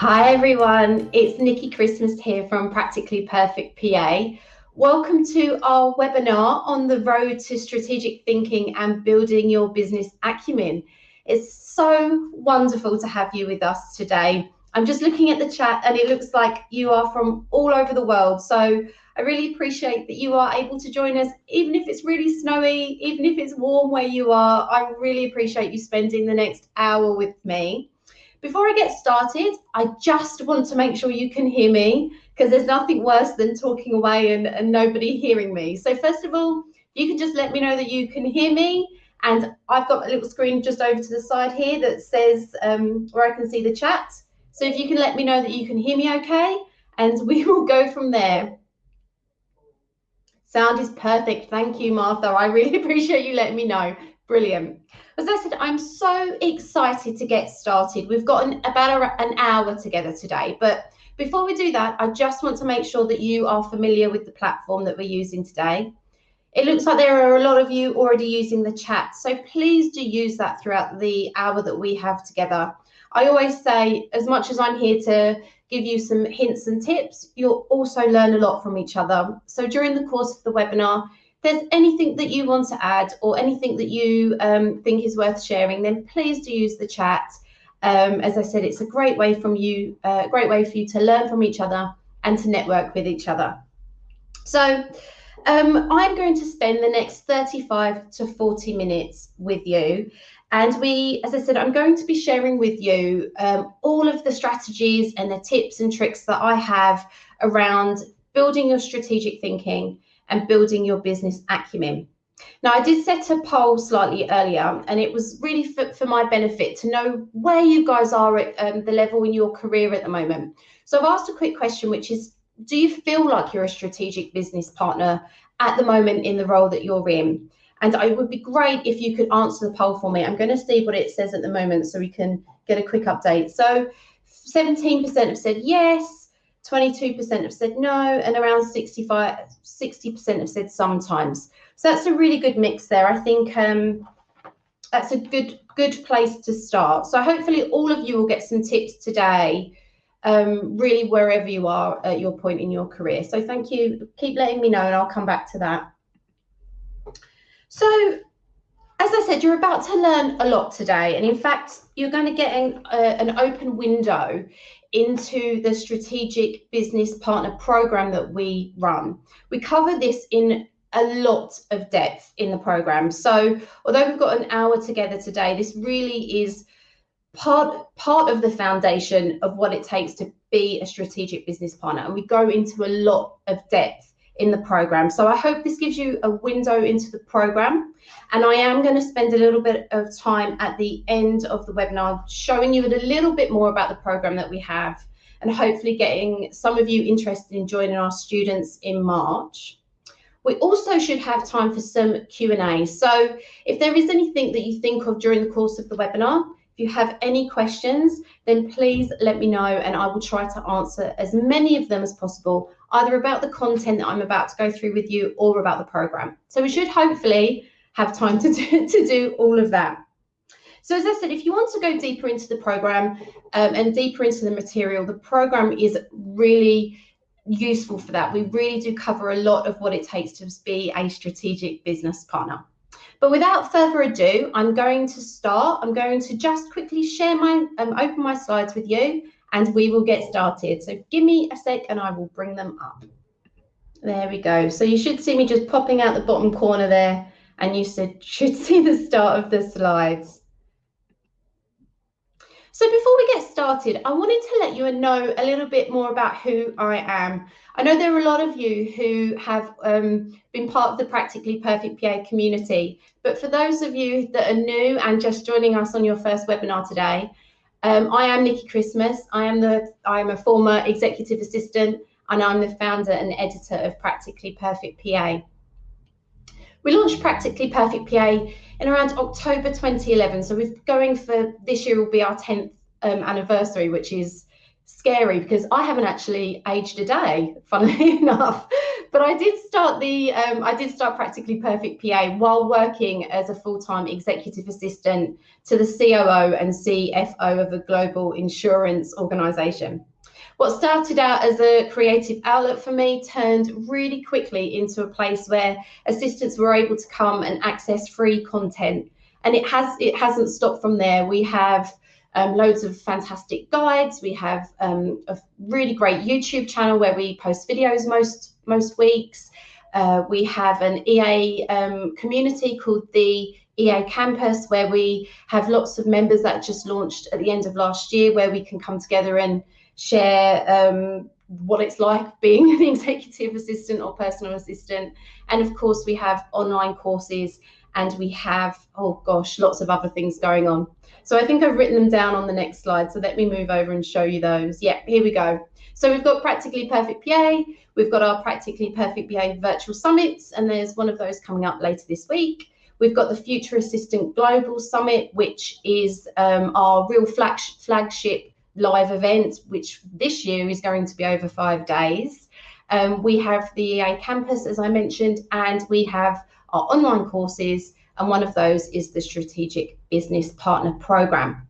Hi everyone, it's Nicky Christmas here from Practically Perfect PA. Welcome to our webinar on the road to strategic thinking and building your business acumen. It's so wonderful to have you with us today. I'm just looking at the chat and it looks like you are from all over the world. So I really appreciate that you are able to join us, even if it's really snowy, even if it's warm where you are. I really appreciate you spending the next hour with me. Before I get started, I just want to make sure you can hear me, because there's nothing worse than talking away and nobody hearing me. So first of all, you can just let me know that you can hear me. And I've got a little screen just over to the side here that says where I can see the chat. So if you can let me know that you can hear me okay, and we will go from there. Sound is perfect. Thank you, Martha. I really appreciate you letting me know. Brilliant. As I said, I'm so excited to get started. We've got about an hour together today, but before we do that, I just want to make sure that you are familiar with the platform that we're using today. It looks like there are a lot of you already using the chat, so please do use that throughout the hour that we have together. I always say, as much as I'm here to give you some hints and tips, you'll also learn a lot from each other. So during the course of the webinar, if there's anything that you want to add or anything that you think is worth sharing, then please do use the chat. As I said, it's a great way for you to learn from each other and to network with each other. So I'm going to spend the next 35 to 40 minutes with you. And as I said, I'm going to be sharing with you all of the strategies and the tips and tricks that I have around building your strategic thinking and building your business acumen. Now, I did set a poll slightly earlier, and it was really for my benefit to know where you guys are at the level in your career at the moment. So I've asked a quick question, which is, do you feel like you're a strategic business partner at the moment in the role that you're in? And it would be great if you could answer the poll for me. I'm going to see what it says at the moment so we can get a quick update. So 17% have said yes, 22% have said no, and around 60% have said sometimes. So that's a really good mix there. I think that's a good place to start. So hopefully all of you will get some tips today, really wherever you are at your point in your career. So thank you. Keep letting me know and I'll come back to that. So as I said, you're about to learn a lot today. And in fact, you're going to get an open window into the strategic business partner program that we run. We cover this in a lot of depth in the program. So although we've got an hour together today, this really is part of the foundation of what it takes to be a strategic business partner. And we go into a lot of depth in the program. So I hope this gives you a window into the program. And I am going to spend a little bit of time at the end of the webinar showing you a little bit more about the program that we have, and hopefully getting some of you interested in joining our students in March. We also should have time for some Q&A. So if there is anything that you think of during the course of the webinar, if you have any questions, then please let me know and I will try to answer as many of them as possible, either about the content that I'm about to go through with you or about the program. So we should hopefully have time to do all of that. So as I said, if you want to go deeper into the program and deeper into the material, the program is really useful for that. We really do cover a lot of what it takes to be a strategic business partner. But without further ado, I'm going to start. I'm going to just quickly share open my slides with you and we will get started. So give me a sec and I will bring them up. There we go. So you should see me just popping out the bottom corner there, and you should see the start of the slides. So before we get started, I wanted to let you know a little bit more about who I am. I know there are a lot of you who have been part of the Practically Perfect PA community, but for those of you that are new and just joining us on your first webinar today, I am Nicky Christmas. I am a former executive assistant, and I'm the founder and editor of Practically Perfect PA. We launched Practically Perfect PA in around October 2011. So we're going for, this year will be our 10th anniversary, which is scary because I haven't actually aged a day, funnily enough. But I did start Practically Perfect PA while working as a full-time executive assistant to the COO and CFO of a global insurance organization. What started out as a creative outlet for me turned really quickly into a place where assistants were able to come and access free content. And it hasn't stopped from there. We have loads of fantastic guides. We have a really great YouTube channel where we post videos most weeks. We have an EA community called the EA Campus, where we have lots of members that just launched at the end of last year, where we can come together and share what it's like being an executive assistant or personal assistant. And of course, we have online courses, and we have, oh gosh, lots of other things going on. So I think I've written them down on the next slide. So let me move over and show you those. Yeah, here we go. So we've got Practically Perfect PA. We've got our Practically Perfect PA virtual summits, and there's one of those coming up later this week. We've got the Future Assistant Global Summit, which is our real flagship live event, which this year is going to be over 5 days. We have the EA Campus, as I mentioned, and we have our online courses, and one of those is the Strategic Business Partner Program.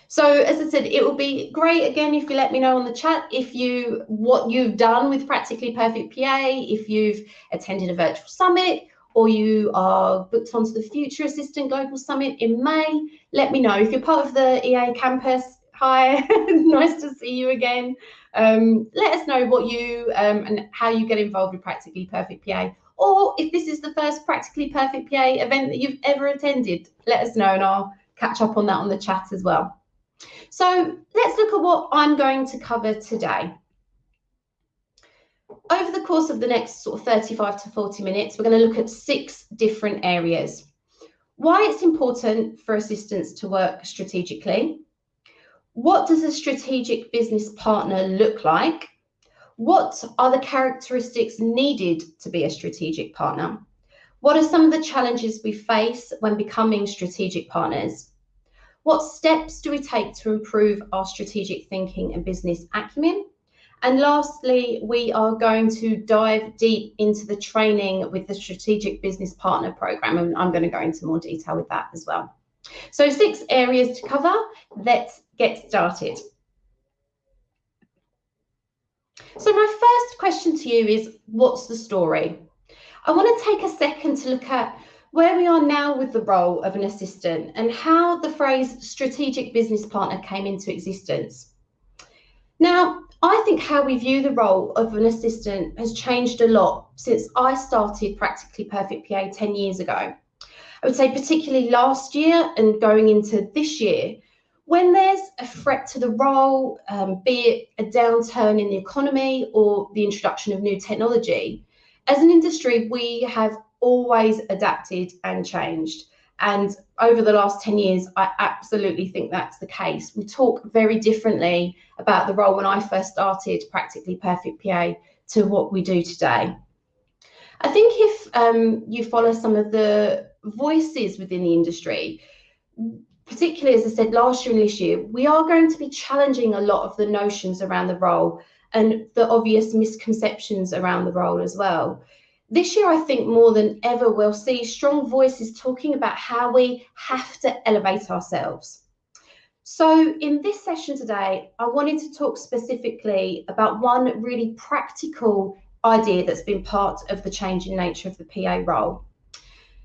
So as I said, it will be great again if you let me know on the chat what you've done with Practically Perfect PA, if you've attended a virtual summit, or you are booked onto the Future Assistant Global Summit in May. Let me know. If you're part of the EA Campus, hi, nice to see you again. Let us know what you and how you get involved with Practically Perfect PA. Or if this is the first Practically Perfect PA event that you've ever attended, let us know and I'll catch up on that on the chat as well. So let's look at what I'm going to cover today. Over the course of the next sort of 35 to 40 minutes, we're going to look at 6 different areas. Why it's important for assistants to work strategically. What does a strategic business partner look like? What are the characteristics needed to be a strategic partner? What are some of the challenges we face when becoming strategic partners? What steps do we take to improve our strategic thinking and business acumen? And lastly, we are going to dive deep into the training with the Strategic Business Partner Program, and I'm going to go into more detail with that as well. So 6 areas to cover. Let's get started. So my first question to you is, what's the story? I want to take a second to look at where we are now with the role of an assistant and how the phrase strategic business partner came into existence. Now, I think how we view the role of an assistant has changed a lot since I started Practically Perfect PA 10 years ago. I would say particularly last year and going into this year, when there's a threat to the role, be it a downturn in the economy or the introduction of new technology, as an industry, we have always adapted and changed. And over the last 10 years, I absolutely think that's the case. We talk very differently about the role when I first started Practically Perfect PA to what we do today. I think if you follow some of the voices within the industry, particularly, as I said, last year and this year, we are going to be challenging a lot of the notions around the role and the obvious misconceptions around the role as well. This year, I think more than ever, we'll see strong voices talking about how we have to elevate ourselves. So in this session today, I wanted to talk specifically about one really practical idea that's been part of the changing nature of the PA role.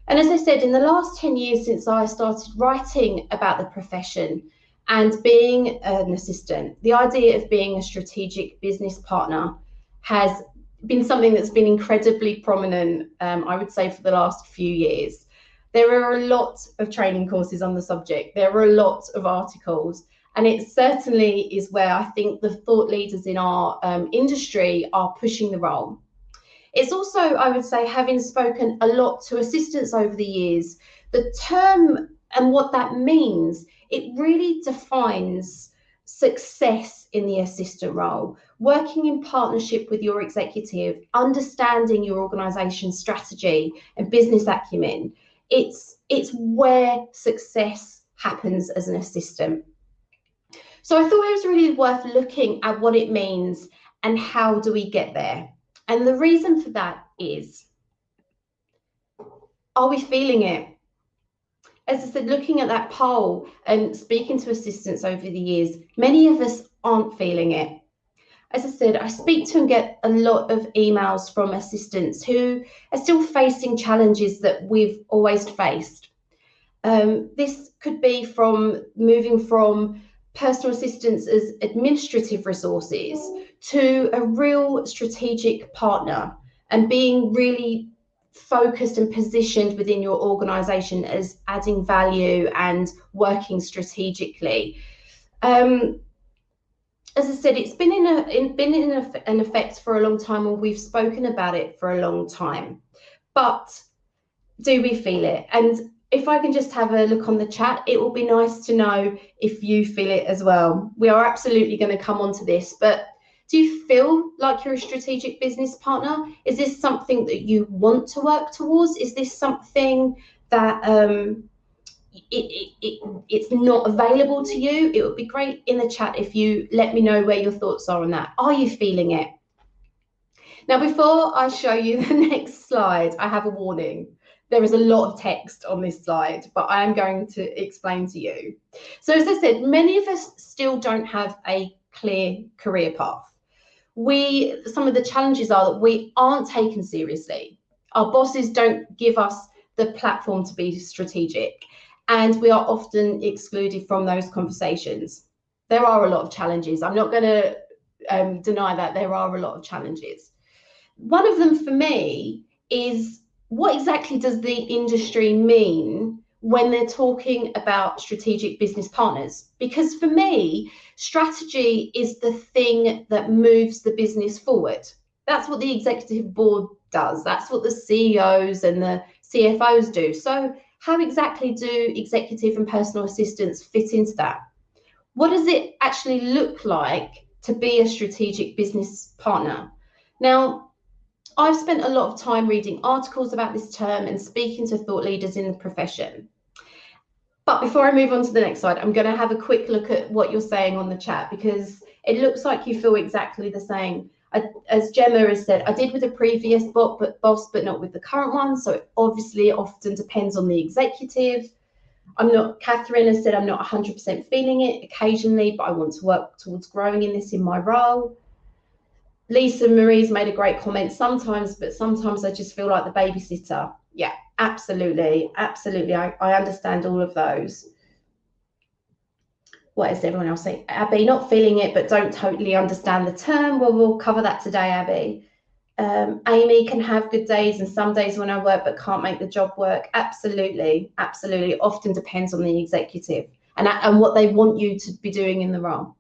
And as I said, in the last 10 years since I started writing about the profession and being an assistant, the idea of being a strategic business partner has been something that's been incredibly prominent, I would say, for the last few years. There are a lot of training courses on the subject. There are a lot of articles, and it certainly is where I think the thought leaders in our industry are pushing the role. It's also, I would say, having spoken a lot to assistants over the years, the term and what that means, it really defines success in the assistant role, working in partnership with your executive, understanding your organization's strategy and business acumen. It's where success happens as an assistant. So I thought it was really worth looking at what it means and how do we get there. And the reason for that is, are we feeling it? As I said, looking at that poll and speaking to assistants over the years, many of us aren't feeling it. As I said, I speak to and get a lot of emails from assistants who are still facing challenges that we've always faced. This could be from moving from personal assistants as administrative resources to a real strategic partner and being really focused and positioned within your organisation as adding value and working strategically. As I said, it's been in an effect for a long time, and we've spoken about it for a long time. But do we feel it? And if I can just have a look on the chat, it will be nice to know if you feel it as well. We are absolutely going to come on to this, but do you feel like you're a strategic business partner? Is this something that you want to work towards? Is this something that it's not available to you? It would be great in the chat if you let me know where your thoughts are on that. Are you feeling it? Now, before I show you the next slide, I have a warning. There is a lot of text on this slide, but I am going to explain to you. So as I said, many of us still don't have a clear career path. Some of the challenges are that we aren't taken seriously. Our bosses don't give us the platform to be strategic, and we are often excluded from those conversations. There are a lot of challenges. I'm not going to deny that there are a lot of challenges. One of them for me is, what exactly does the industry mean when they're talking about strategic business partners? Because for me, strategy is the thing that moves the business forward. That's what the executive board does. That's what the CEOs and the CFOs do. So how exactly do executive and personal assistants fit into that? What does it actually look like to be a strategic business partner? Now, I've spent a lot of time reading articles about this term and speaking to thought leaders in the profession. But before I move on to the next slide, I'm going to have a quick look at what you're saying on the chat, because it looks like you feel exactly the same. As Gemma has said, I did with a previous boss, but not with the current one. So it obviously often depends on the executive. Catherine has said, I'm not 100% feeling it occasionally, but I want to work towards growing in this in my role. Lisa Marie's made a great comment, sometimes I just feel like the babysitter. Yeah, absolutely. I understand all of those. What is everyone else saying? Abby, not feeling it, but don't totally understand the term. Well, we'll cover that today, Abby. Amy, can have good days and some days when I work but can't make the job work. Absolutely. It often depends on the executive and what they want you to be doing in the role.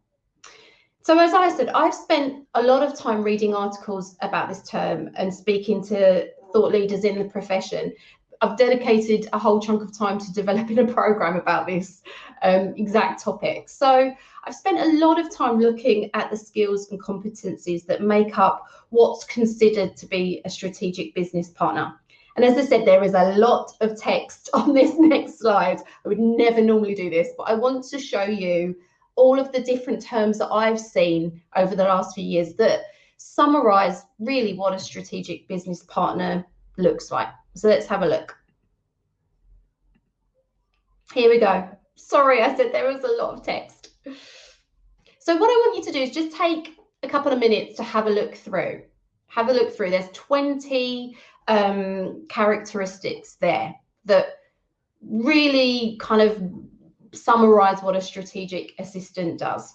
So as I said, I've spent a lot of time reading articles about this term and speaking to thought leaders in the profession. I've dedicated a whole chunk of time to developing a program about this exact topic. So I've spent a lot of time looking at the skills and competencies that make up what's considered to be a strategic business partner. And as I said, there is a lot of text on this next slide. I would never normally do this, but I want to show you all of the different terms that I've seen over the last few years that summarize really what a strategic business partner looks like. So let's have a look. Here we go. Sorry, I said there was a lot of text. So what I want you to do is just take a couple of minutes to have a look through. There's 20 characteristics there that really kind of summarize what a strategic assistant does.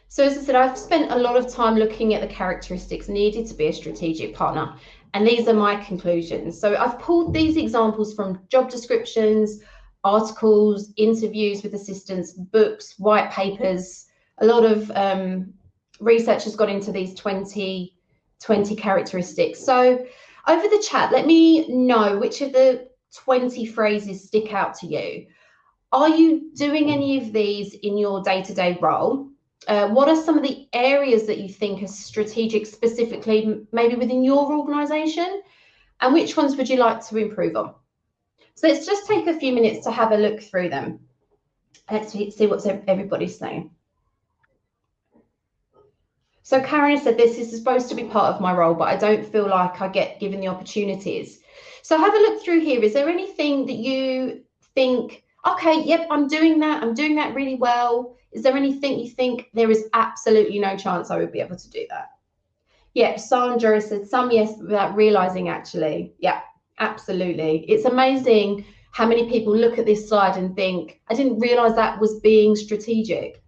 So as I said, I've spent a lot of time looking at the characteristics needed to be a strategic partner, and these are my conclusions. So I've pulled these examples from job descriptions, articles, interviews with assistants, books, white papers. A lot of research has got into these 20 characteristics. So over the chat, let me know which of the 20 phrases stick out to you. Are you doing any of these in your day-to-day role? What are some of the areas that you think are strategic, specifically maybe within your organisation? And which ones would you like to improve on? So let's just take a few minutes to have a look through them. Let's see what everybody's saying. So Karen said, this is supposed to be part of my role, but I don't feel like I get given the opportunities. So have a look through here. Is there anything that you think, okay, yep, I'm doing that really well? Is there anything you think there is absolutely no chance I would be able to do that? Yeah, Sandra said some yes without realizing actually. Yeah, absolutely. It's amazing how many people look at this slide and think, I didn't realize that was being strategic.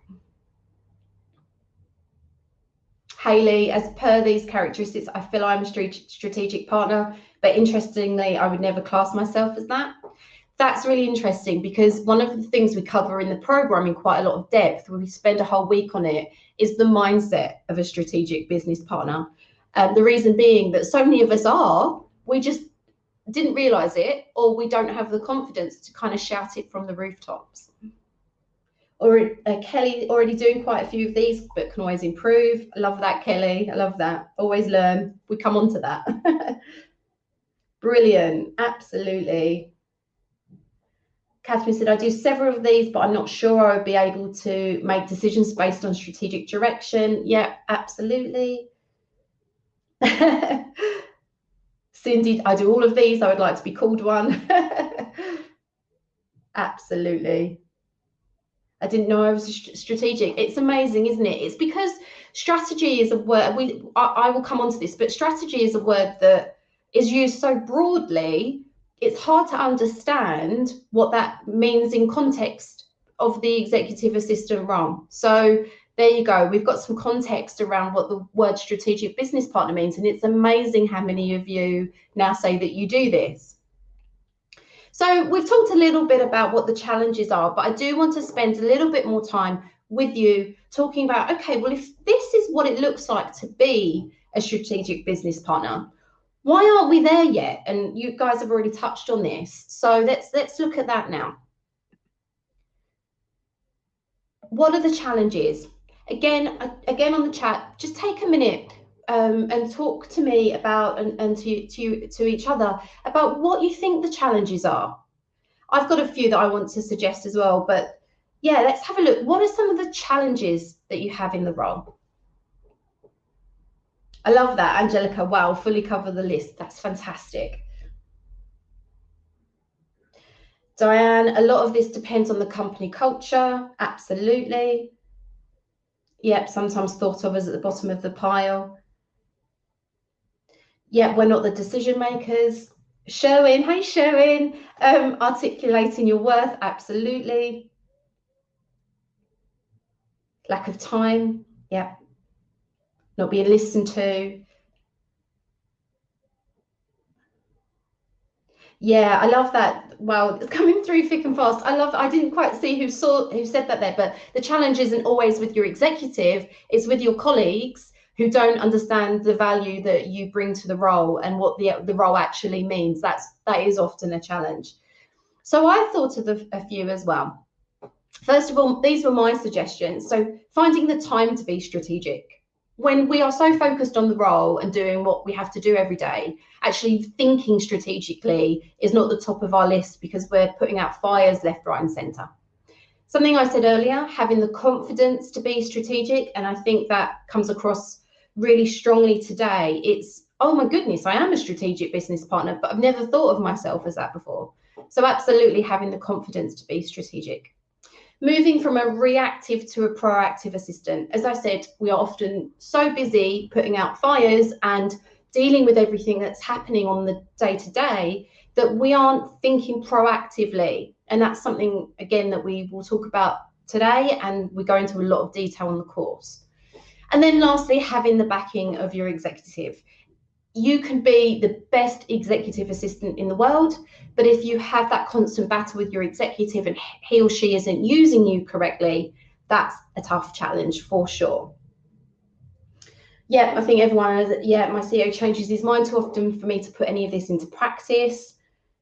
Hayley, as per these characteristics, I feel I'm a strategic partner, but interestingly, I would never class myself as that. That's really interesting because one of the things we cover in the program in quite a lot of depth, where we spend a whole week on it, is the mindset of a strategic business partner. The reason being that so many of us are, we just didn't realize it, or we don't have the confidence to kind of shout it from the rooftops. Or Kelly already doing quite a few of these, but can always improve. I love that, Kelly. I love that. Always learn. We come on to that. Brilliant. Absolutely. Catherine said, I do several of these, but I'm not sure I would be able to make decisions based on strategic direction. Yeah, absolutely. Cindy, I do all of these. I would like to be called one. Absolutely. I didn't know I was strategic. It's amazing, isn't it? It's because strategy is a word, I will come on to this, but strategy is a word that is used so broadly, it's hard to understand what that means in context of the executive assistant role. So there you go. We've got some context around what the word strategic business partner means, and it's amazing how many of you now say that you do this. So we've talked a little bit about what the challenges are, but I do want to spend a little bit more time with you talking about, okay, well, if this is what it looks like to be a strategic business partner, why aren't we there yet? And you guys have already touched on this. So let's look at that now. What are the challenges? Again on the chat, just take a minute and talk to me about and to each other about what you think the challenges are. I've got a few that I want to suggest as well, but yeah, let's have a look. What are some of the challenges that you have in the role? I love that, Angelica. Wow, fully cover the list. That's fantastic. Diane, a lot of this depends on the company culture. Absolutely. Yep, sometimes thought of as at the bottom of the pile. Yeah, we're not the decision makers. Sherwin, hey Sherwin, articulating your worth, absolutely. Lack of time, yeah. Not being listened to. Yeah, I love that. Wow, it's coming through thick and fast. I didn't quite see who said that there, but the challenge isn't always with your executive, it's with your colleagues who don't understand the value that you bring to the role and what the role actually means. That is often a challenge. So I thought of a few as well. First of all, these were my suggestions. So finding the time to be strategic. When we are so focused on the role and doing what we have to do every day, actually thinking strategically is not the top of our list because we're putting out fires left, right, and centre. Something I said earlier, having the confidence to be strategic, and I think that comes across really strongly today. It's, oh my goodness, I am a strategic business partner, but I've never thought of myself as that before. So absolutely having the confidence to be strategic. Moving from a reactive to a proactive assistant. As I said, we are often so busy putting out fires and dealing with everything that's happening on the day-to-day that we aren't thinking proactively. And that's something, again, that we will talk about today, and we go into a lot of detail on the course. And then lastly, having the backing of your executive. You can be the best executive assistant in the world, but if you have that constant battle with your executive and he or she isn't using you correctly, that's a tough challenge for sure. Yeah, I think everyone knows that, yeah, my CEO changes his mind too often for me to put any of this into practice.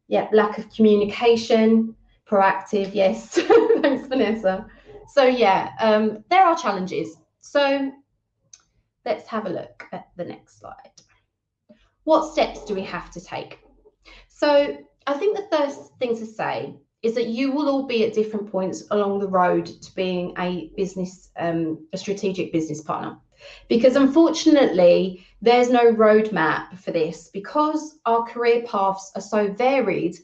Yeah, lack of communication, proactive, yes. Thanks, Vanessa. So yeah, there are challenges. So let's have a look at the next slide. What steps do we have to take? So I think the first thing to say is that you will all be at different points along the road to being a strategic business partner. Because unfortunately, there's no roadmap for this, because our career paths are so varied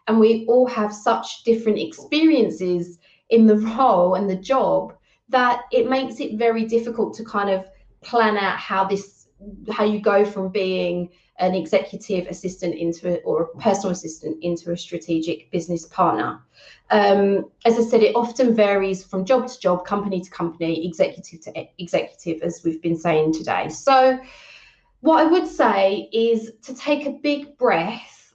and we all have such different experiences in the role and the job, that it makes it very difficult to kind of plan out how you go from being an executive assistant or a personal assistant into a strategic business partner. As I said, it often varies from job to job, company to company, executive to executive, as we've been saying today. So what I would say is to take a big breath.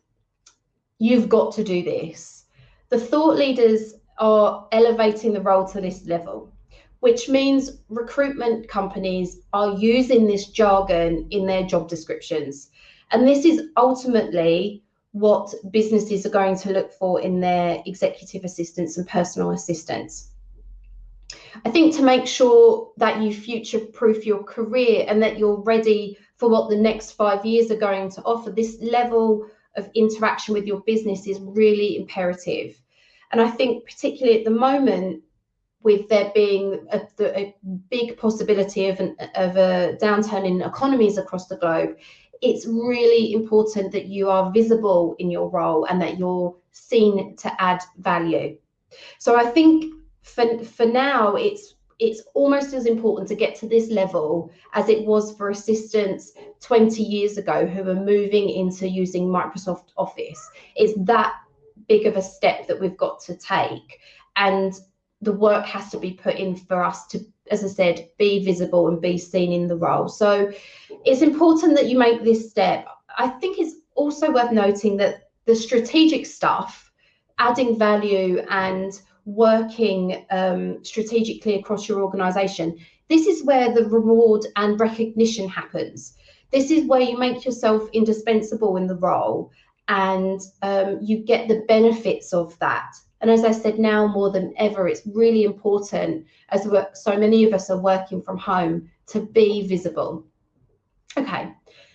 You've got to do this. The thought leaders are elevating the role to this level, which means recruitment companies are using this jargon in their job descriptions. And this is ultimately what businesses are going to look for in their executive assistants and personal assistants. I think to make sure that you future-proof your career and that you're ready for what the next 5 years are going to offer, this level of interaction with your business is really imperative. And I think particularly at the moment, with there being a big possibility of a downturn in economies across the globe, it's really important that you are visible in your role and that you're seen to add value. So I think for now, it's almost as important to get to this level as it was for assistants 20 years ago who were moving into using Microsoft Office. It's that big of a step that we've got to take. And the work has to be put in for us to, as I said, be visible and be seen in the role. So it's important that you make this step. I think it's also worth noting that the strategic stuff, adding value and working strategically across your organization, this is where the reward and recognition happens. This is where you make yourself indispensable in the role and you get the benefits of that. And as I said, now more than ever, it's really important, as so many of us are working from home, to be visible. Okay,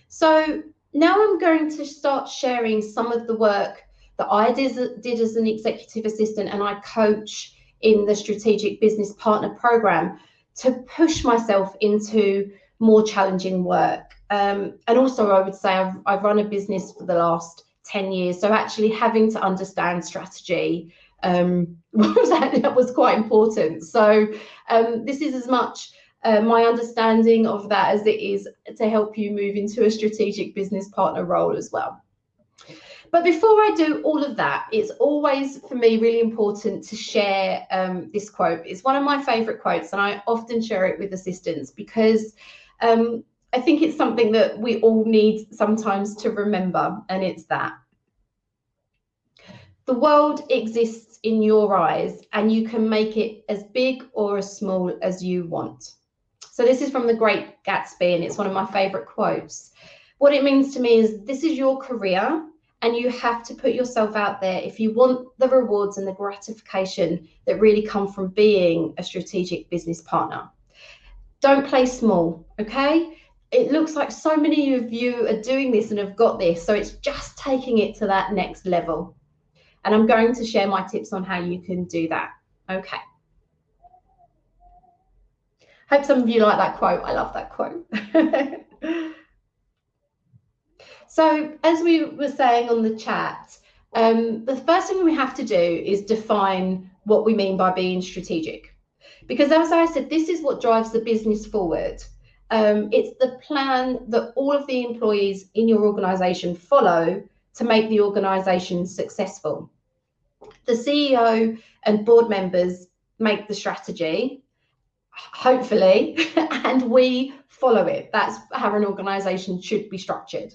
so now I'm going to start sharing some of the work that I did as an executive assistant and I coach in the Strategic Business Partner Program to push myself into more challenging work. And also, I would say I've run a business for the last 10 years, so actually having to understand strategy was quite important. So this is as much my understanding of that as it is to help you move into a strategic business partner role as well. But before I do all of that, it's always for me really important to share this quote. It's one of my favorite quotes and I often share it with assistants because I think it's something that we all need sometimes to remember, and it's that the world exists in your eyes and you can make it as big or as small as you want. So this is from The Great Gatsby and it's one of my favorite quotes. What it means to me is this is your career and you have to put yourself out there if you want the rewards and the gratification that really come from being a strategic business partner. Don't play small, okay? It looks like so many of you are doing this and have got this, so it's just taking it to that next level. And I'm going to share my tips on how you can do that. Okay. Hope some of you like that quote. I love that quote. So as we were saying on the chat, the first thing we have to do is define what we mean by being strategic. Because as I said, this is what drives the business forward. It's the plan that all of the employees in your organization follow to make the organization successful. The CEO and board members make the strategy, hopefully, and we follow it. That's how an organization should be structured.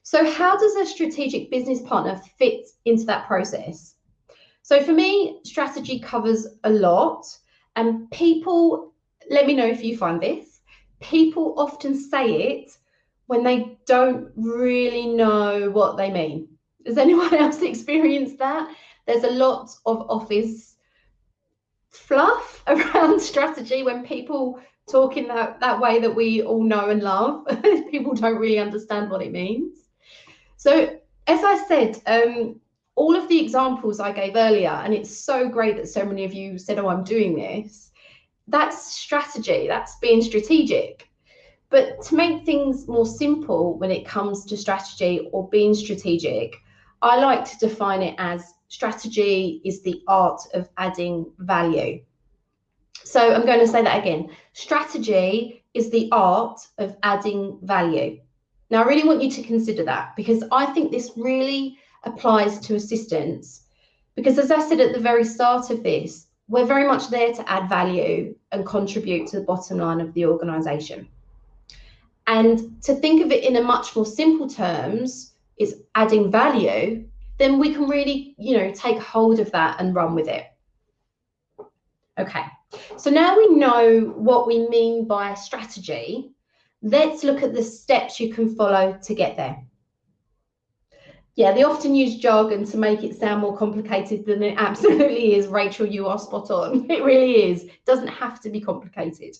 So how does a strategic business partner fit into that process? So for me, strategy covers a lot, and people, let me know if you find this, people often say it when they don't really know what they mean. Has anyone else experienced that? There's a lot of office fluff around strategy when people talk in that way that we all know and love. People don't really understand what it means. So as I said, all of the examples I gave earlier, and it's so great that so many of you said, oh, I'm doing this. That's strategy, that's being strategic. But to make things more simple when it comes to strategy or being strategic, I like to define it as strategy is the art of adding value. So I'm going to say that again. Strategy is the art of adding value. Now, I really want you to consider that, because I think this really applies to assistants. Because as I said at the very start of this, we're very much there to add value and contribute to the bottom line of the organisation. And to think of it in a much more simple terms, is adding value, then we can really, take hold of that and run with it. Okay, so now we know what we mean by strategy, let's look at the steps you can follow to get there. Yeah, they often use jargon to make it sound more complicated than it absolutely is. Rachel, you are spot on. It really is. It doesn't have to be complicated.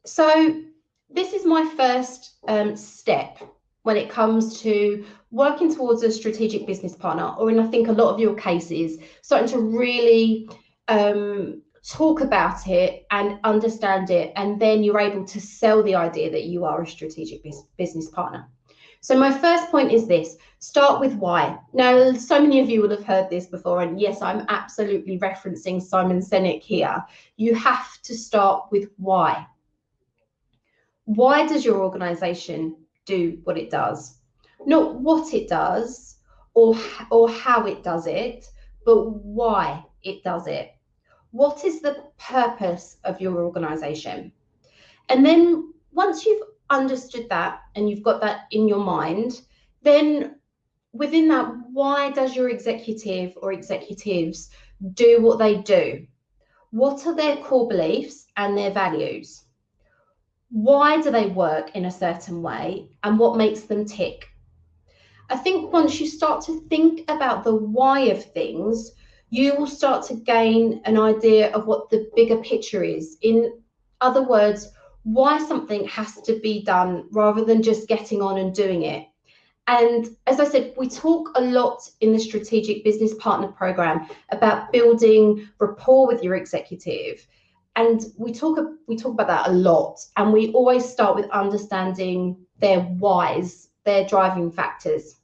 So this is my first step when it comes to working towards a strategic business partner, or in I think a lot of your cases, starting to really talk about it and understand it, and then you're able to sell the idea that you are a strategic business partner. So my first point is this: start with why. Now, so many of you will have heard this before, and yes, I'm absolutely referencing Simon Sinek here. You have to start with why. Why does your organization do what it does? Not what it does or how it does it, but why it does it. What is the purpose of your organization? And then once you've understood that and you've got that in your mind, then within that, why does your executive or executives do what they do? What are their core beliefs and their values? Why do they work in a certain way, and what makes them tick? I think once you start to think about the why of things, you will start to gain an idea of what the bigger picture is. In other words, why something has to be done rather than just getting on and doing it. And as I said, we talk a lot in the Strategic Business Partner Program about building rapport with your executive. And we talk about that a lot, and we always start with understanding their whys, their driving factors.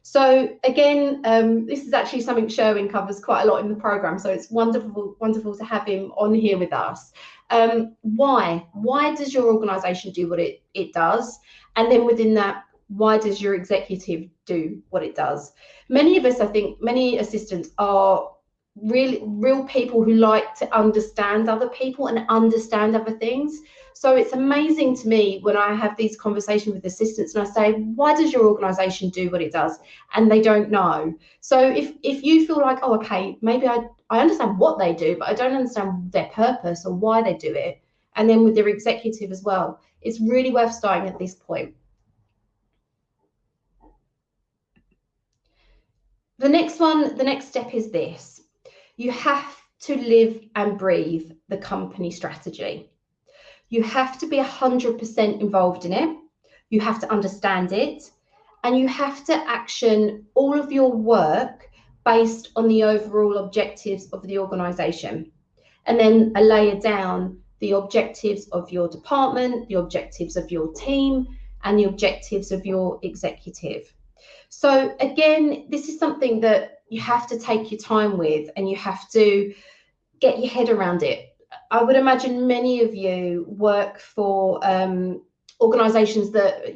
So again, this is actually something Sherwin covers quite a lot in the program, so it's wonderful to have him on here with us. Why does your organization do what it does? And then within that, why does your executive do what it does? Many of us, I think, many assistants are real people who like to understand other people and understand other things. So it's amazing to me when I have these conversations with assistants and I say, why does your organization do what it does? And they don't know. So if you feel like, oh, okay, maybe I understand what they do, but I don't understand their purpose or why they do it, and then with their executive as well, it's really worth starting at this point. The next step is this: you have to live and breathe the company strategy. You have to be 100% involved in it. You have to understand it, and you have to action all of your work based on the overall objectives of the organization. And then a layer down the objectives of your department, the objectives of your team, and the objectives of your executive. So again, this is something that you have to take your time with, and you have to get your head around it. I would imagine many of you work for organizations that,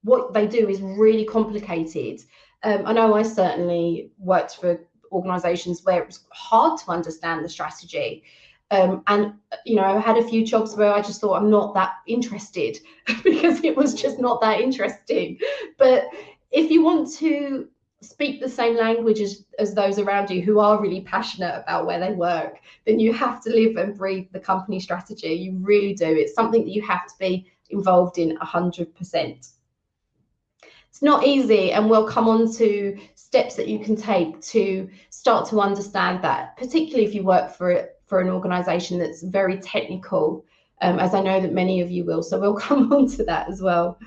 what they do is really complicated. I know I certainly worked for organizations where it was hard to understand the strategy. And, I had a few jobs where I just thought, I'm not that interested because it was just not that interesting. But if you want to speak the same language as those around you who are really passionate about where they work, then you have to live and breathe the company strategy. You really do. It's something that you have to be involved in 100%. It's not easy, and we'll come on to steps that you can take to start to understand that, particularly if you work for an organization that's very technical, as I know that many of you will. So we'll come on to that as well.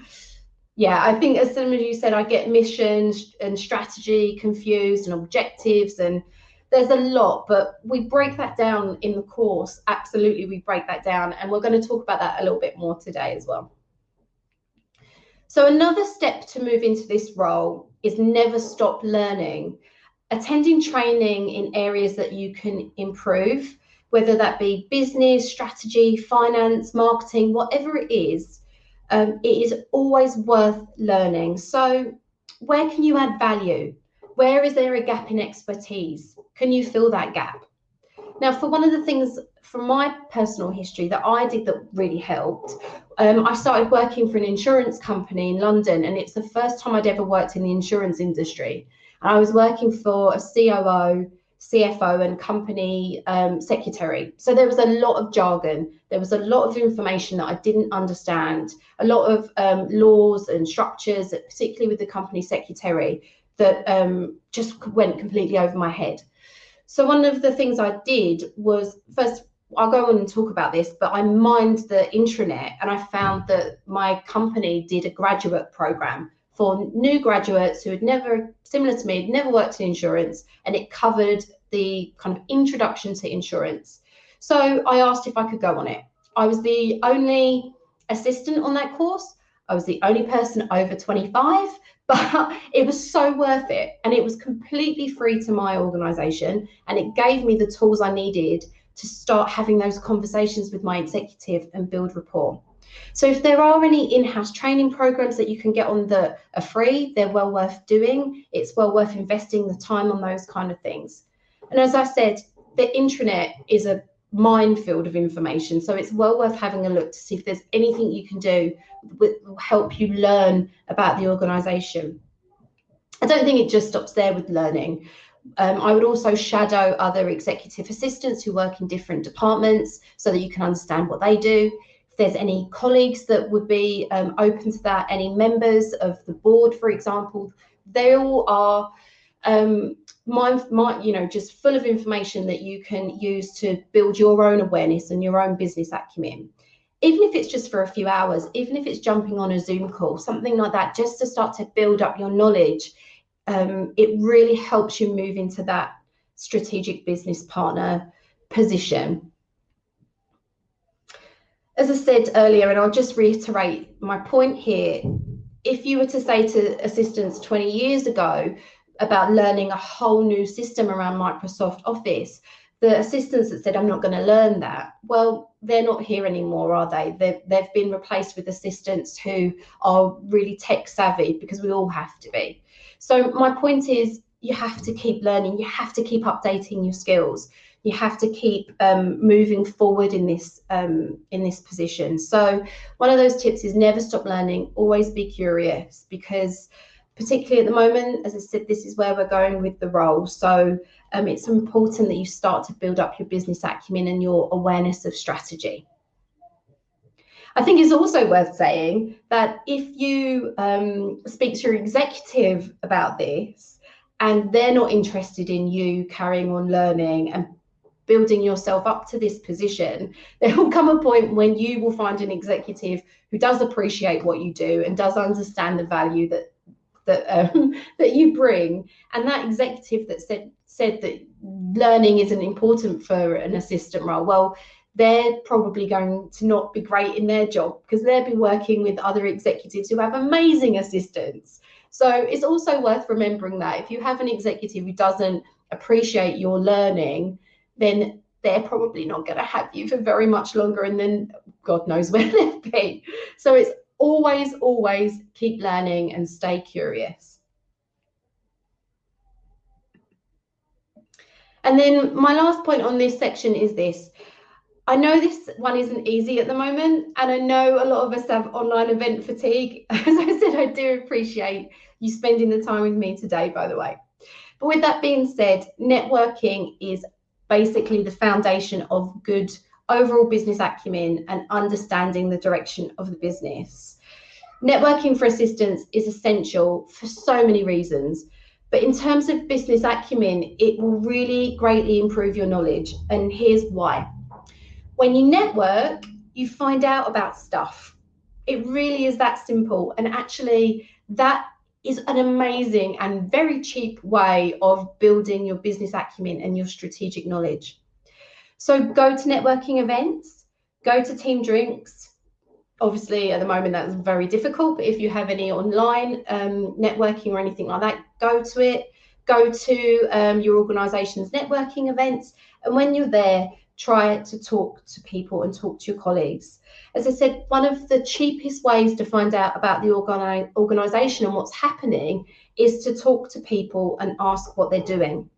Yeah, I think as soon as you said, I get missions and strategy confused and objectives, and there's a lot, but we break that down in the course. Absolutely, we break that down, and we're going to talk about that a little bit more today as well. So another step to move into this role is never stop learning. Attending training in areas that you can improve, whether that be business, strategy, finance, marketing, whatever it is always worth learning. So where can you add value? Where is there a gap in expertise? Can you fill that gap? Now, for one of the things from my personal history that I did that really helped, I started working for an insurance company in London, and it's the first time I'd ever worked in the insurance industry. And I was working for a COO, CFO, and company secretary. So there was a lot of jargon. There was a lot of information that I didn't understand, a lot of laws and structures, particularly with the company secretary, that just went completely over my head. So one of the things I did was, first, I'll go on and talk about this, but I mined the intranet, and I found that my company did a graduate program for new graduates who had never, similar to me, had never worked in insurance, and it covered the kind of introduction to insurance. So I asked if I could go on it. I was the only assistant on that course. I was the only person over 25, but it was so worth it. And it was completely free to my organisation, and it gave me the tools I needed to start having those conversations with my executive and build rapport. So if there are any in-house training programs that you can get on that are free, they're well worth doing. It's well worth investing the time on those kind of things. And as I said, the intranet is a minefield of information. So it's well worth having a look to see if there's anything you can do that will help you learn about the organisation. I don't think it just stops there with learning. I would also shadow other executive assistants who work in different departments so that you can understand what they do. If there's any colleagues that would be open to that, any members of the board, for example, they all are just full of information that you can use to build your own awareness and your own business acumen. Even if it's just for a few hours, even if it's jumping on a Zoom call, something like that, just to start to build up your knowledge. It really helps you move into that strategic business partner position. As I said earlier, and I'll just reiterate my point here, if you were to say to assistants 20 years ago about learning a whole new system around Microsoft Office, the assistants that said, I'm not going to learn that, well, they're not here anymore, are they? They've been replaced with assistants who are really tech savvy, because we all have to be. So my point is, you have to keep learning. You have to keep updating your skills. You have to keep moving forward in this position. So one of those tips is never stop learning. Always be curious, because particularly at the moment, as I said, this is where we're going with the role. So it's important that you start to build up your business acumen and your awareness of strategy. I think it's also worth saying that if you speak to your executive about this and they're not interested in you carrying on learning and building yourself up to this position, there will come a point when you will find an executive who does appreciate what you do and does understand the value that you bring. And that executive that said that learning isn't important for an assistant role, well, they're probably going to not be great in their job, because they'll be working with other executives who have amazing assistants. So it's also worth remembering that if you have an executive who doesn't appreciate your learning, then they're probably not going to have you for very much longer, and then God knows where they'll be. So it's always keep learning and stay curious. And then my last point on this section is this. I know this one isn't easy at the moment, and I know a lot of us have online event fatigue. As I said, I do appreciate you spending the time with me today, by the way. But with that being said, networking is basically the foundation of good overall business acumen and understanding the direction of the business. Networking for assistants is essential for so many reasons, but in terms of business acumen, it will really greatly improve your knowledge, and here's why. When you network, you find out about stuff. It really is that simple. And actually, that is an amazing and very cheap way of building your business acumen and your strategic knowledge. So go to networking events, go to team drinks. Obviously, at the moment, that's very difficult, but if you have any online networking or anything like that, go to it. Go to your organisation's networking events. And when you're there, try to talk to people and talk to your colleagues. As I said, one of the cheapest ways to find out about the organisation and what's happening is to talk to people and ask what they're doing.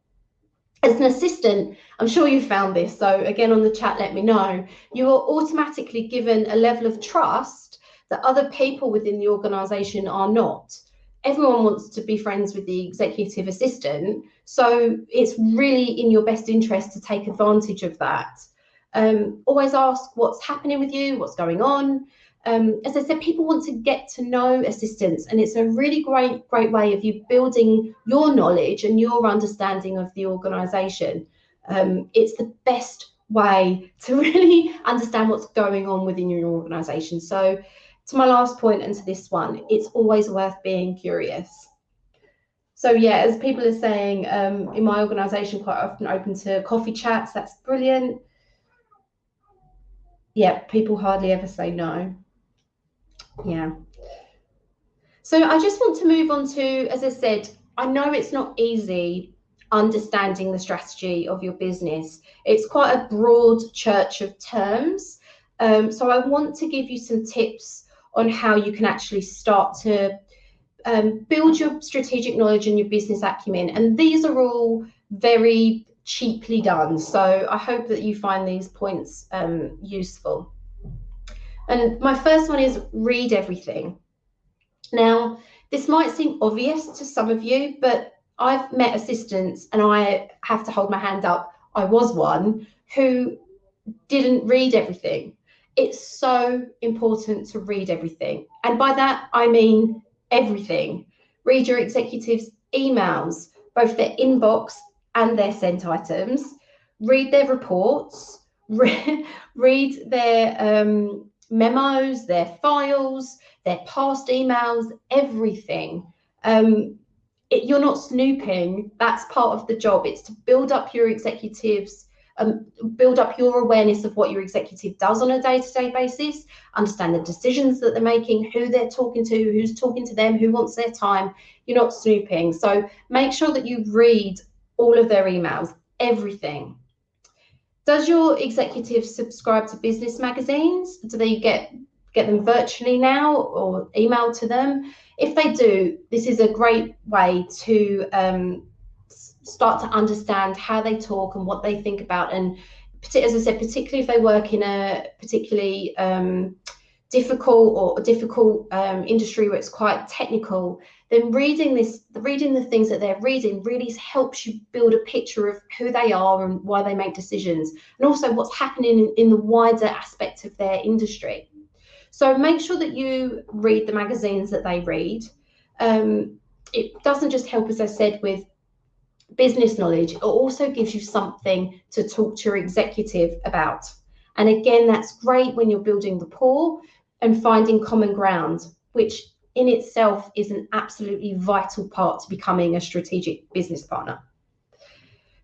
As an assistant, I'm sure you found this, so again on the chat, let me know. You are automatically given a level of trust that other people within the organisation are not. Everyone wants to be friends with the executive assistant, so it's really in your best interest to take advantage of that. Always ask what's happening with you, what's going on. As I said, people want to get to know assistants, and it's a really great way of you building your knowledge and your understanding of the organisation. It's the best way to really understand what's going on within your organisation. So to my last point and to this one, it's always worth being curious. So yeah, as people are saying, in my organisation, quite often open to coffee chats. That's brilliant. Yeah, people hardly ever say no. Yeah. So I just want to move on to, as I said, I know it's not easy understanding the strategy of your business. It's quite a broad church of terms. So I want to give you some tips on how you can actually start to build your strategic knowledge and your business acumen. And these are all very cheaply done. So I hope that you find these points useful. And my first one is read everything. Now, this might seem obvious to some of you, but I've met assistants, and I have to hold my hand up, I was one, who didn't read everything. It's so important to read everything. And by that, I mean everything. Read your executives' emails, both their inbox and their sent items. Read their reports, read their memos, their files, their past emails, everything. You're not snooping. That's part of the job. It's to build up your executives, build up your awareness of what your executive does on a day-to-day basis, understand the decisions that they're making, who they're talking to, who's talking to them, who wants their time. You're not snooping. So make sure that you read all of their emails, everything. Does your executive subscribe to business magazines? Do they get them virtually now or emailed to them? If they do, this is a great way to start to understand how they talk and what they think about. And as I said, particularly if they work in a particularly difficult industry where it's quite technical, then reading the things that they're reading really helps you build a picture of who they are and why they make decisions, and also what's happening in the wider aspect of their industry. So make sure that you read the magazines that they read. It doesn't just help, as I said, with business knowledge, it also gives you something to talk to your executive about. And again, that's great when you're building rapport and finding common ground, which in itself is an absolutely vital part to becoming a strategic business partner.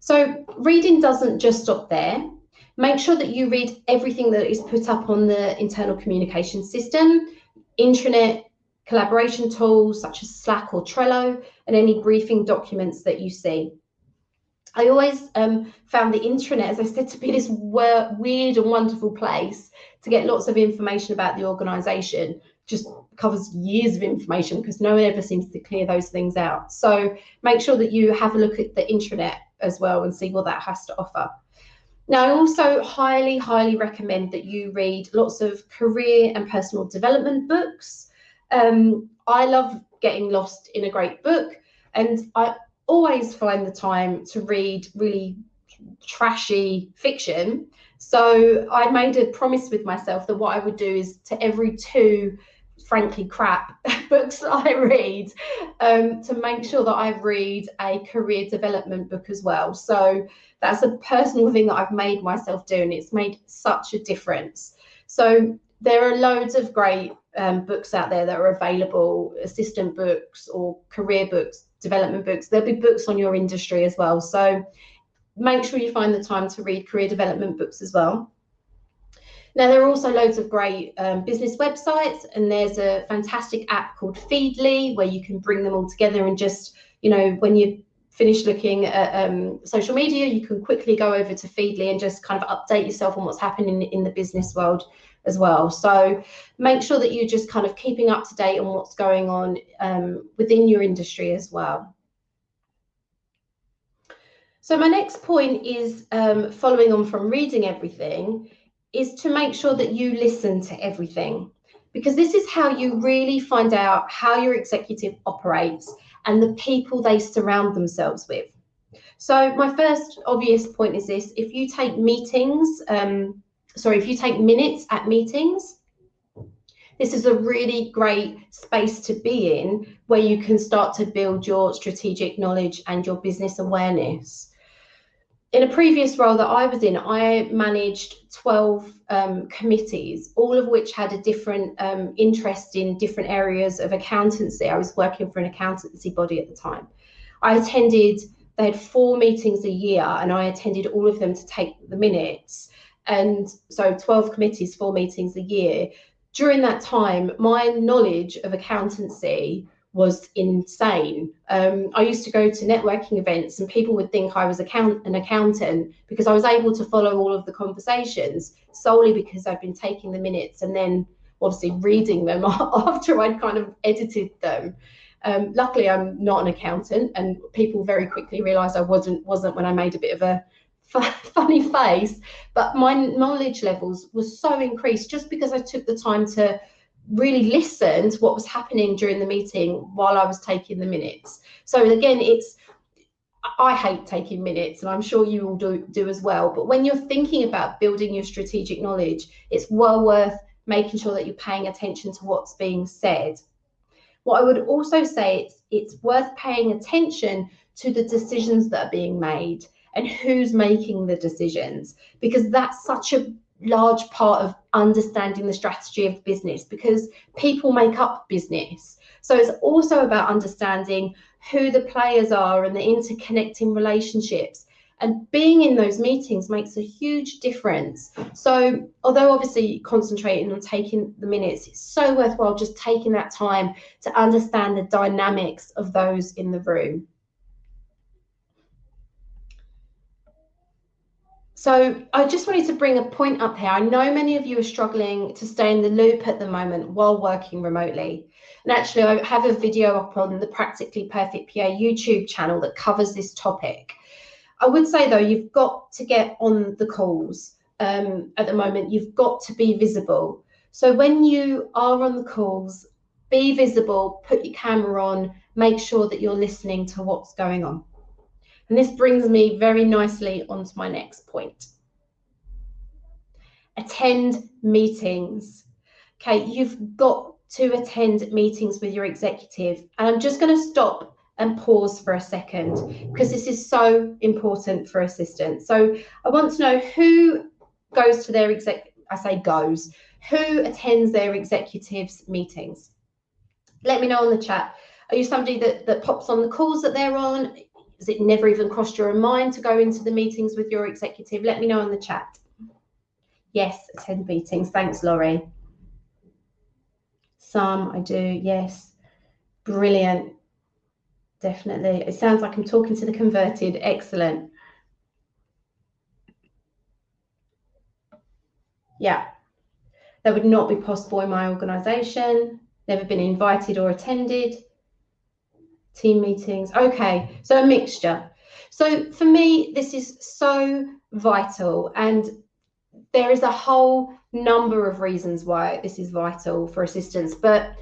So reading doesn't just stop there. Make sure that you read everything that is put up on the internal communication system, intranet, collaboration tools such as Slack or Trello, and any briefing documents that you see. I always found the intranet, as I said, to be this weird and wonderful place to get lots of information about the organisation. Just covers years of information because no one ever seems to clear those things out. So make sure that you have a look at the intranet as well and see what that has to offer. Now, I also highly, highly recommend that you read lots of career and personal development books. I love getting lost in a great book, and I always find the time to read really trashy fiction. So I made a promise with myself that what I would do is to every 2 frankly crap books that I read, to make sure that I read a career development book as well. So that's a personal thing that I've made myself do, and it's made such a difference. So there are loads of great books out there that are available, assistant books or career books, development books. There'll be books on your industry as well. So make sure you find the time to read career development books as well. Now, there are also loads of great business websites, and there's a fantastic app called Feedly where you can bring them all together and just, you know, when you finish looking at social media, you can quickly go over to Feedly and just kind of update yourself on what's happening in the business world as well. So make sure that you're just kind of keeping up to date on what's going on within your industry as well. So my next point is, following on from reading everything, is to make sure that you listen to everything, because this is how you really find out how your executive operates and the people they surround themselves with. So my first obvious point is this: if you take meetings, if you take minutes at meetings, this is a really great space to be in where you can start to build your strategic knowledge and your business awareness. In a previous role that I was in, I managed 12 committees, all of which had a different interest in different areas of accountancy. I was working for an accountancy body at the time. They had 4 meetings a year, and I attended all of them to take the minutes. And so 12 committees, 4 meetings a year. During that time, my knowledge of accountancy was insane. I used to go to networking events and people would think I was an accountant because I was able to follow all of the conversations solely because I'd been taking the minutes and then obviously reading them after I'd kind of edited them. Luckily, I'm not an accountant, and people very quickly realised I wasn't when I made a bit of a funny face. But my knowledge levels were so increased just because I took the time to really listen to what was happening during the meeting while I was taking the minutes. So again, I hate taking minutes, and I'm sure you all do as well. But when you're thinking about building your strategic knowledge, it's well worth making sure that you're paying attention to what's being said. What I would also say, it's worth paying attention to the decisions that are being made and who's making the decisions, because that's such a large part of understanding the strategy of business, because people make up business. So it's also about understanding who the players are and the interconnecting relationships, and being in those meetings makes a huge difference. So although obviously concentrating on taking the minutes, it's so worthwhile just taking that time to understand the dynamics of those in the room. So I just wanted to bring a point up here. I know many of you are struggling to stay in the loop at the moment while working remotely. And actually, I have a video up on the Practically Perfect PA YouTube channel that covers this topic. I would say, though, you've got to get on the calls at the moment. You've got to be visible. So when you are on the calls, be visible, put your camera on, make sure that you're listening to what's going on. And this brings me very nicely onto my next point. Attend meetings. Okay, you've got to attend meetings with your executive. And I'm just going to stop and pause for a second, because this is so important for assistants. So I want to know who goes to their who attends their executives' meetings. Let me know on the chat. Are you somebody that pops on the calls that they're on? Has it never even crossed your mind to go into the meetings with your executive? Let me know in the chat. Yes, attend meetings. Thanks, Laurie. Some I do, yes. Brilliant. Definitely. It sounds like I'm talking to the converted. Excellent. Yeah. That would not be possible in my organisation. Never been invited or attended. Team meetings. Okay, so a mixture. So for me, this is so vital, and there is a whole number of reasons why this is vital for assistants. But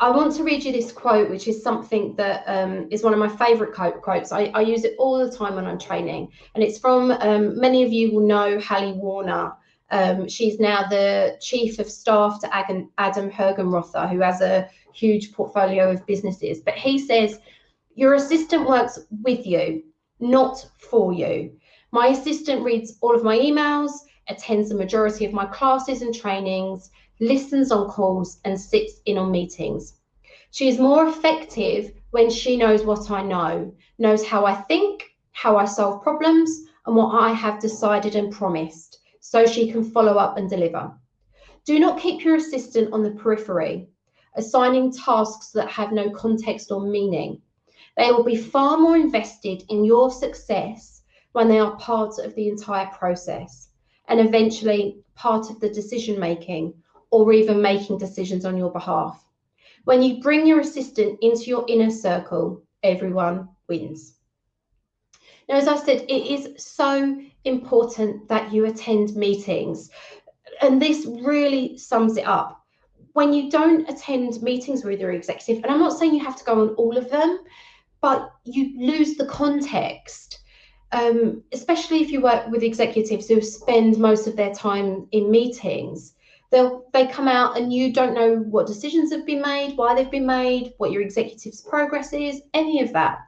I want to read you this quote, which is something that is one of my favourite quotes. I use it all the time when I'm training, and it's from, many of you will know Hallie Warner. She's now the Chief of Staff to Adam Hergenrother, who has a huge portfolio of businesses. But he says, your assistant works with you, not for you. My assistant reads all of my emails, attends the majority of my classes and trainings, listens on calls, and sits in on meetings. She is more effective when she knows what I know, knows how I think, how I solve problems, and what I have decided and promised, so she can follow up and deliver. Do not keep your assistant on the periphery, assigning tasks that have no context or meaning. They will be far more invested in your success when they are part of the entire process and eventually part of the decision making or even making decisions on your behalf. When you bring your assistant into your inner circle, everyone wins. Now, as I said, it is so important that you attend meetings. And this really sums it up. When you don't attend meetings with your executive, and I'm not saying you have to go on all of them, but you lose the context, especially if you work with executives who spend most of their time in meetings. They come out and you don't know what decisions have been made, why they've been made, what your executive's progress is, any of that.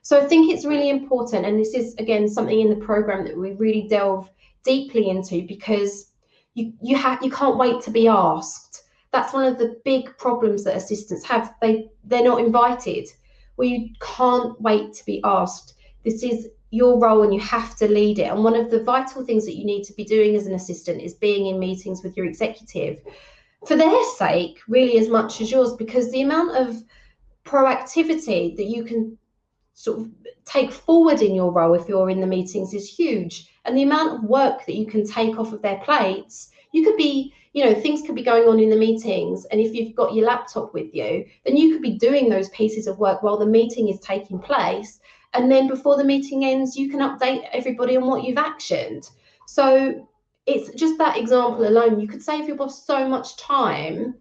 So I think it's really important, and this is, again, something in the program that we really delve deeply into, because you can't wait to be asked. That's one of the big problems that assistants have. They're not invited. Well, you can't wait to be asked. This is your role and you have to lead it. And one of the vital things that you need to be doing as an assistant is being in meetings with your executive for their sake, really, as much as yours, because the amount of proactivity that you can sort of take forward in your role if you're in the meetings is huge. And the amount of work that you can take off of their plates, you could be, things could be going on in the meetings, and if you've got your laptop with you, then you could be doing those pieces of work while the meeting is taking place, and then before the meeting ends you can update everybody on what you've actioned. So it's just that example alone, you could save your boss so much time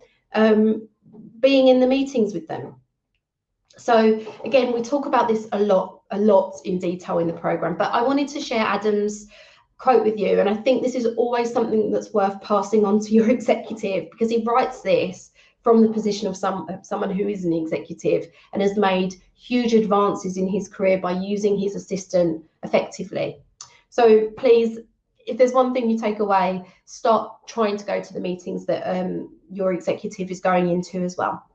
being in the meetings with them. So again, we talk about this a lot in detail in the program, but I wanted to share Adam's quote with you, and I think this is always something that's worth passing on to your executive, because he writes this from the position of someone who is an executive and has made huge advances in his career by using his assistant effectively. So please, if there's one thing you take away, start trying to go to the meetings that your executive is going into as well.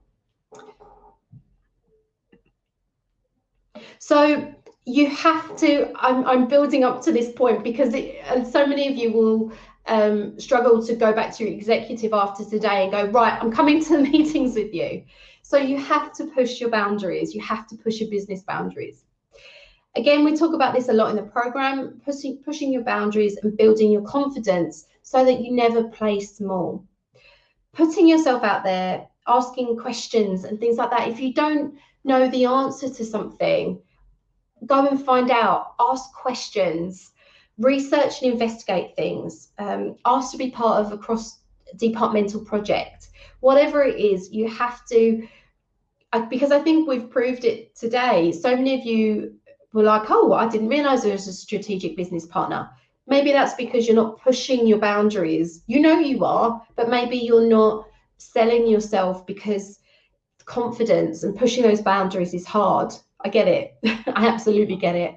So you have to, I'm building up to this point because and so many of you will struggle to go back to your executive after today and go, right, I'm coming to the meetings with you. So you have to push your boundaries. You have to push your business boundaries. Again, we talk about this a lot in the program, pushing your boundaries and building your confidence so that you never play small. Putting yourself out there, asking questions and things like that. If you don't know the answer to something, go and find out, ask questions, research and investigate things, ask to be part of a cross-departmental project. Whatever it is, you have to, because I think we've proved it today. So many of you were like, oh, I didn't realize there was a strategic business partner. Maybe that's because you're not pushing your boundaries. You know you are, but maybe you're not selling yourself, because confidence and pushing those boundaries is hard. I get it. I absolutely get it.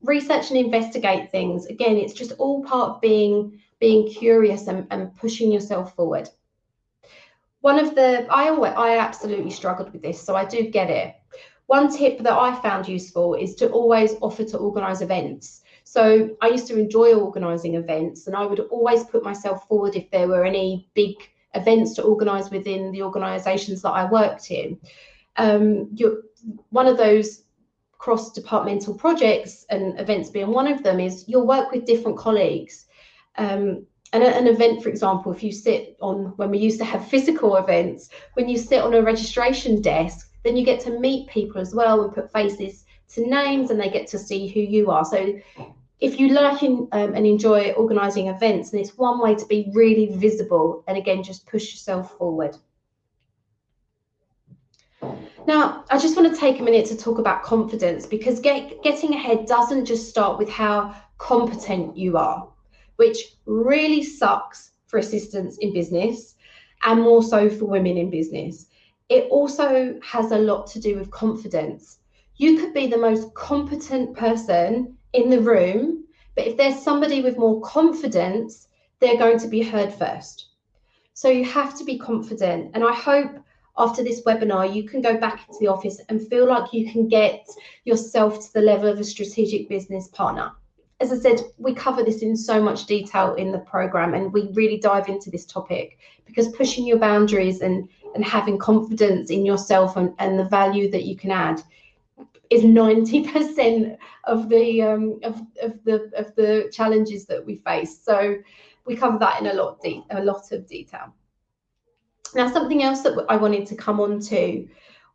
Research and investigate things. Again, it's just all part of being curious and pushing yourself forward. I absolutely struggled with this, so I do get it. One tip that I found useful is to always offer to organise events. So I used to enjoy organising events, and I would always put myself forward if there were any big events to organise within the organisations that I worked in. One of those cross-departmental projects, and events being one of them, is you'll work with different colleagues. And an event, for example, if you sit on, when we used to have physical events, when you sit on a registration desk, then you get to meet people as well and put faces to names, and they get to see who you are. So if you like and enjoy organising events, then it's one way to be really visible, and again, just push yourself forward. Now, I just want to take a minute to talk about confidence, because getting ahead doesn't just start with how competent you are, which really sucks for assistants in business and more so for women in business. It also has a lot to do with confidence. You could be the most competent person in the room, but if there's somebody with more confidence, they're going to be heard first. So you have to be confident. And I hope after this webinar, you can go back into the office and feel like you can get yourself to the level of a strategic business partner. As I said, we cover this in so much detail in the program, and we really dive into this topic because pushing your boundaries and having confidence in yourself and the value that you can add is 90% of the challenges that we face. So we cover that in a lot of detail. Now, something else that I wanted to come on to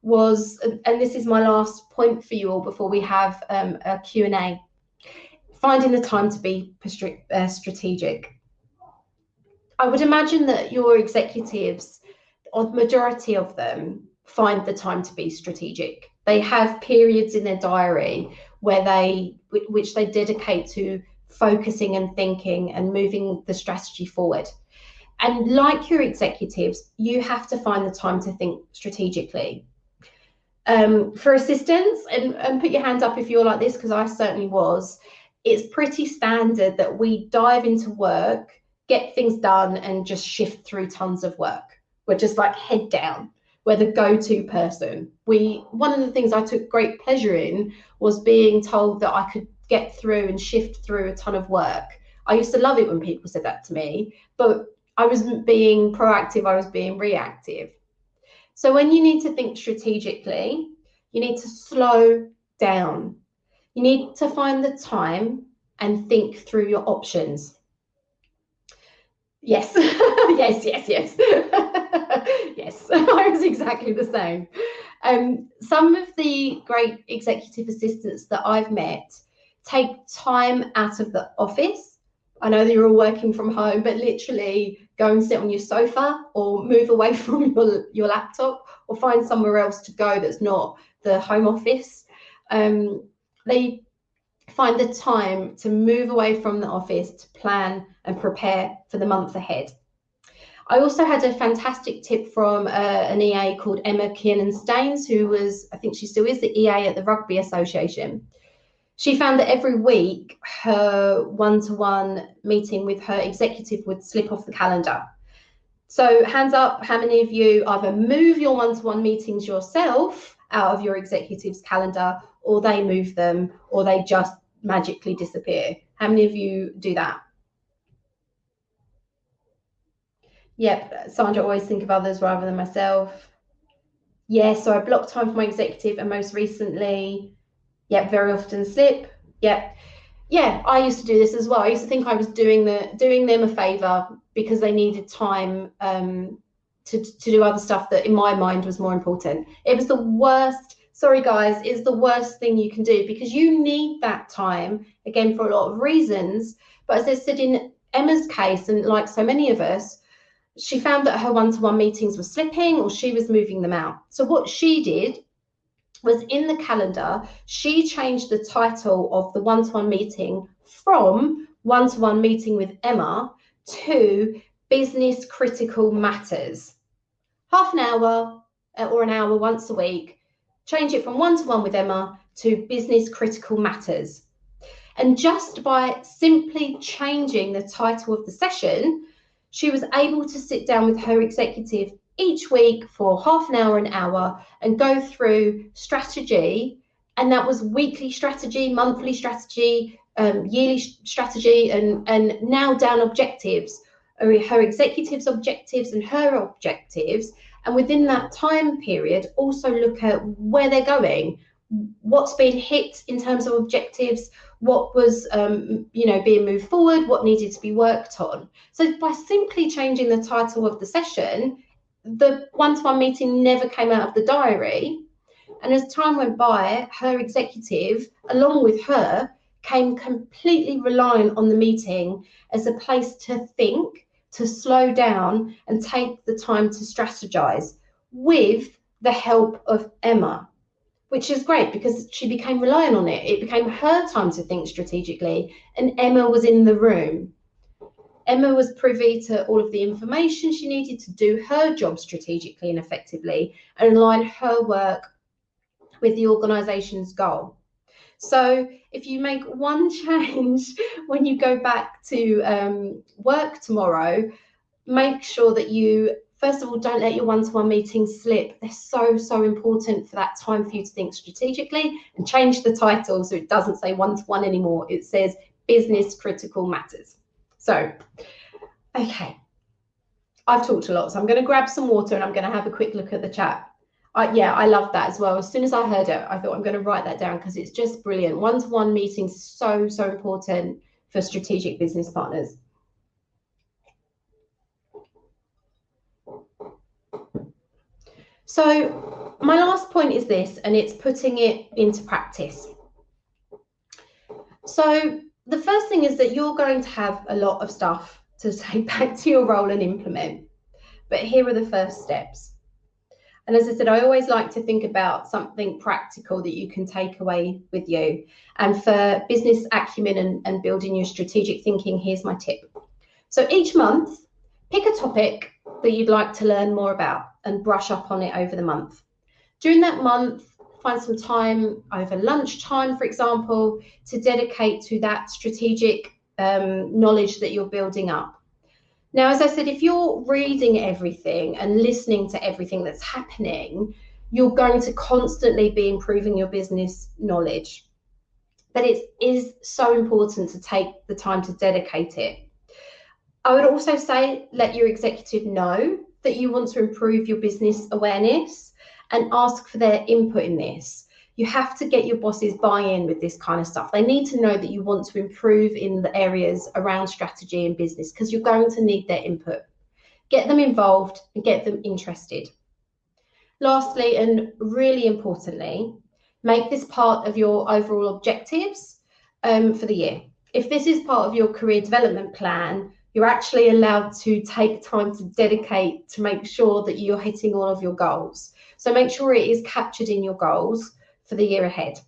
was, and this is my last point for you all before we have a Q&A, finding the time to be strategic. I would imagine that your executives, or the majority of them, find the time to be strategic. They have periods in their diary which they dedicate to focusing and thinking and moving the strategy forward. And like your executives, you have to find the time to think strategically. For assistants, and put your hands up if you're like this, because I certainly was, it's pretty standard that we dive into work, get things done, and just shift through tons of work. We're just like head down. We're the go-to person. One of the things I took great pleasure in was being told that I could get through and shift through a ton of work. I used to love it when people said that to me, but I wasn't being proactive, I was being reactive. So when you need to think strategically, you need to slow down. You need to find the time and think through your options. Yes, yes. Yes, I was exactly the same. Some of the great executive assistants that I've met take time out of the office. I know that you're all working from home, but literally go and sit on your sofa or move away from your laptop or find somewhere else to go that's not the home office. They find the time to move away from the office to plan and prepare for the month ahead. I also had a fantastic tip from an EA called Emma Kiernan-Staines, who was, I think she still is, the EA at the Rugby Association. She found that every week her one-to-one meeting with her executive would slip off the calendar. So hands up, how many of you either move your one-to-one meetings yourself out of your executive's calendar, or they move them, or they just magically disappear? How many of you do that? Yep, Sandra, always think of others rather than myself. Yeah, so I block time for my executive, and most recently, yep, very often slip. Yep. Yeah, I used to do this as well. I used to think I was doing them a favor because they needed time to do other stuff that in my mind was more important. It was the worst. Sorry, guys, it's the worst thing you can do because you need that time, again, for a lot of reasons. But as I said, in Emma's case, and like so many of us, she found that her one-to-one meetings were slipping or she was moving them out. So what she did was, in the calendar, she changed the title of the one-to-one meeting from one-to-one meeting with Emma to business critical matters. Half an hour or an hour once a week, change it from one-to-one with Emma to business critical matters. And just by simply changing the title of the session, she was able to sit down with her executive each week for half an hour, an hour, and go through strategy. And that was weekly strategy, monthly strategy, yearly strategy, and now down objectives, her executives' objectives and her objectives. And within that time period, also look at where they're going, what's been hit in terms of objectives, what was being moved forward, what needed to be worked on. So by simply changing the title of the session, the one-to-one meeting never came out of the diary. And as time went by, her executive, along with her, came completely reliant on the meeting as a place to think, to slow down and take the time to strategize with the help of Emma, which is great because she became reliant on it. It became her time to think strategically, and Emma was in the room. Emma was privy to all of the information she needed to do her job strategically and effectively and align her work with the organisation's goal. So if you make one change when you go back to work tomorrow, make sure that you, first of all, don't let your one-to-one meetings slip. They're so, so important for that time for you to think strategically, and change the title so it doesn't say one-to-one anymore. It says business critical matters. So, okay. I've talked a lot, so I'm going to grab some water and I'm going to have a quick look at the chat. Yeah, I love that as well. As soon as I heard it, I thought I'm going to write that down because it's just brilliant. One-to-one meetings, so, so important for strategic business partners. So my last point is this, and it's putting it into practice. So the first thing is that you're going to have a lot of stuff to take back to your role and implement. But here are the first steps. And as I said, I always like to think about something practical that you can take away with you. And for business acumen and building your strategic thinking, here's my tip. So each month, pick a topic that you'd like to learn more about and brush up on it over the month. During that month, find some time over lunchtime, for example, to dedicate to that strategic knowledge that you're building up. Now, as I said, if you're reading everything and listening to everything that's happening, you're going to constantly be improving your business knowledge. But it is so important to take the time to dedicate it. I would also say, let your executive know that you want to improve your business awareness and ask for their input in this. You have to get your bosses buy-in with this kind of stuff. They need to know that you want to improve in the areas around strategy and business, because you're going to need their input. Get them involved and get them interested. Lastly, and really importantly, make this part of your overall objectives for the year. If this is part of your career development plan, you're actually allowed to take time to dedicate to make sure that you're hitting all of your goals. So make sure it is captured in your goals for the year ahead.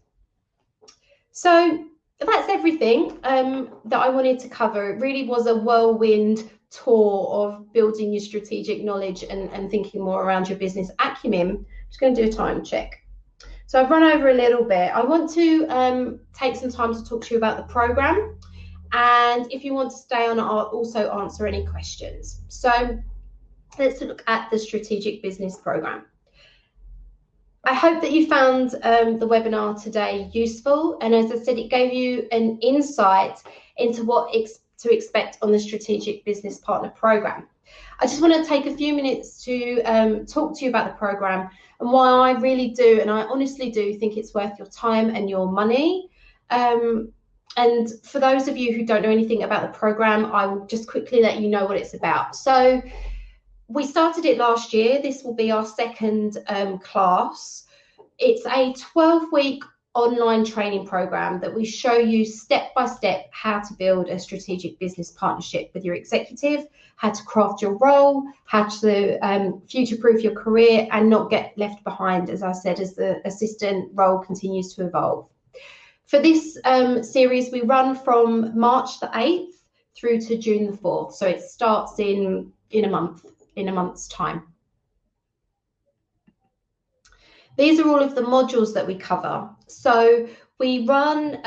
So that's everything that I wanted to cover. It really was a whirlwind tour of building your strategic knowledge and thinking more around your business acumen. I'm just going to do a time check. So I've run over a little bit. I want to take some time to talk to you about the program. And if you want to stay on, I'll also answer any questions. So let's look at the strategic business program. I hope that you found the webinar today useful. And as I said, it gave you an insight into what to expect on the strategic business partner program. I just want to take a few minutes to talk to you about the program and why I really do, and I honestly do think it's worth your time and your money. And for those of you who don't know anything about the program, I will just quickly let you know what it's about. So we started it last year. This will be our second class. It's a 12-week online training program that we show you step by step how to build a strategic business partnership with your executive, how to craft your role, how to future-proof your career and not get left behind, as I said, as the assistant role continues to evolve. For this series, we run from March the 8th through to June the 4th. So it starts in a month's time. These are all of the modules that we cover. So we run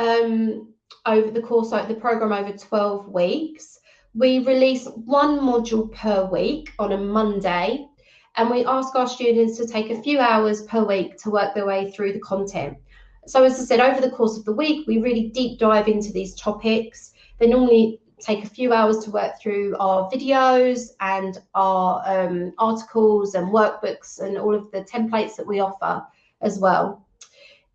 over the course of the program over 12 weeks. We release one module per week on a Monday, and we ask our students to take a few hours per week to work their way through the content. So as I said, over the course of the week, we really deep dive into these topics. They normally take a few hours to work through our videos and our articles and workbooks and all of the templates that we offer as well.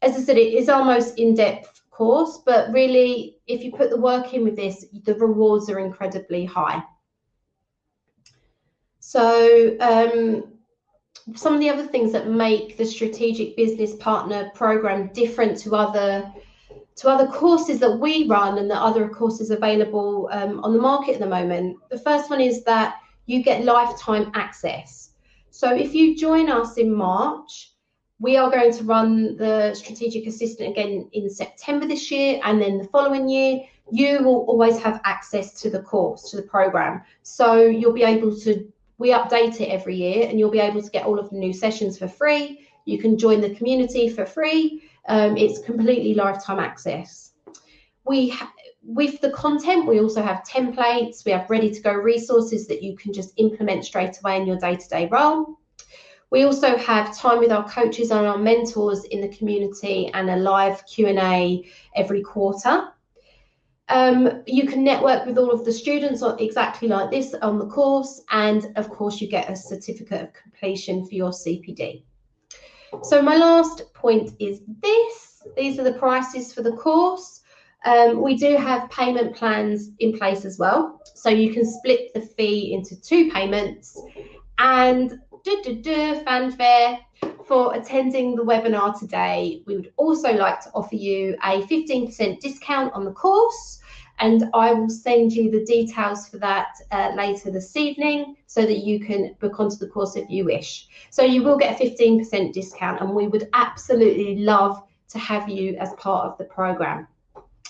As I said, it is our most in-depth course, but really, if you put the work in with this, the rewards are incredibly high. So some of the other things that make the strategic business partner program different to other courses that we run and the other courses available on the market at the moment. The first one is that you get lifetime access. So if you join us in March, we are going to run the strategic assistant again in September this year, and then the following year you will always have access to the course, to the program. So you'll be able to, we update it every year, and you'll be able to get all of the new sessions for free. You can join the community for free. It's completely lifetime access. with the content, we also have templates. We have ready-to-go resources that you can just implement straight away in your day-to-day role. We also have time with our coaches and our mentors in the community and a live Q&A every quarter. You can network with all of the students exactly like this on the course, and of course you get a certificate of completion for your CPD. So my last point is this. These are the prices for the course. We do have payment plans in place as well, so you can split the fee into 2 payments. And fanfare for attending the webinar today. We would also like to offer you a 15% discount on the course, and I will send you the details for that later this evening so that you can book onto the course if you wish. So you will get a 15% discount, and we would absolutely love to have you as part of the program.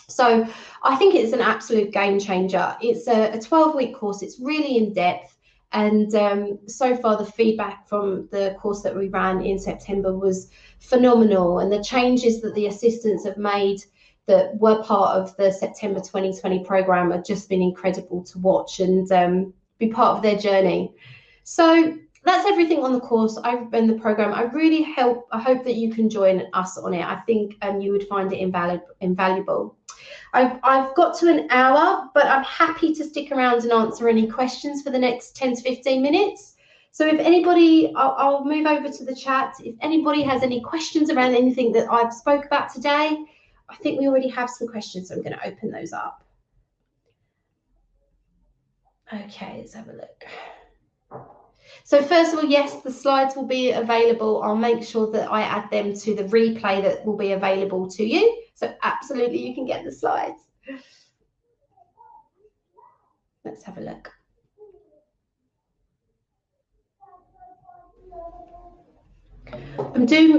So I think it's an absolute game changer. It's a 12-week course. It's really in depth. And so far, the feedback from the course that we ran in September was phenomenal. And the changes that the assistants have made that were part of the September 2020 program have just been incredible to watch and be part of their journey. So that's everything on the course and the program. I hope that you can join us on it. I think you would find it invaluable. I've got to an hour, but I'm happy to stick around and answer any questions for the next 10 to 15 minutes. So if anybody, I'll move over to the chat. If anybody has any questions around anything that I've spoke about today, I think we already have some questions, so I'm going to open those up. Okay, let's have a look. So first of all, yes, the slides will be available. I'll make sure that I add them to the replay that will be available to you. So absolutely, you can get the slides. Let's have a look.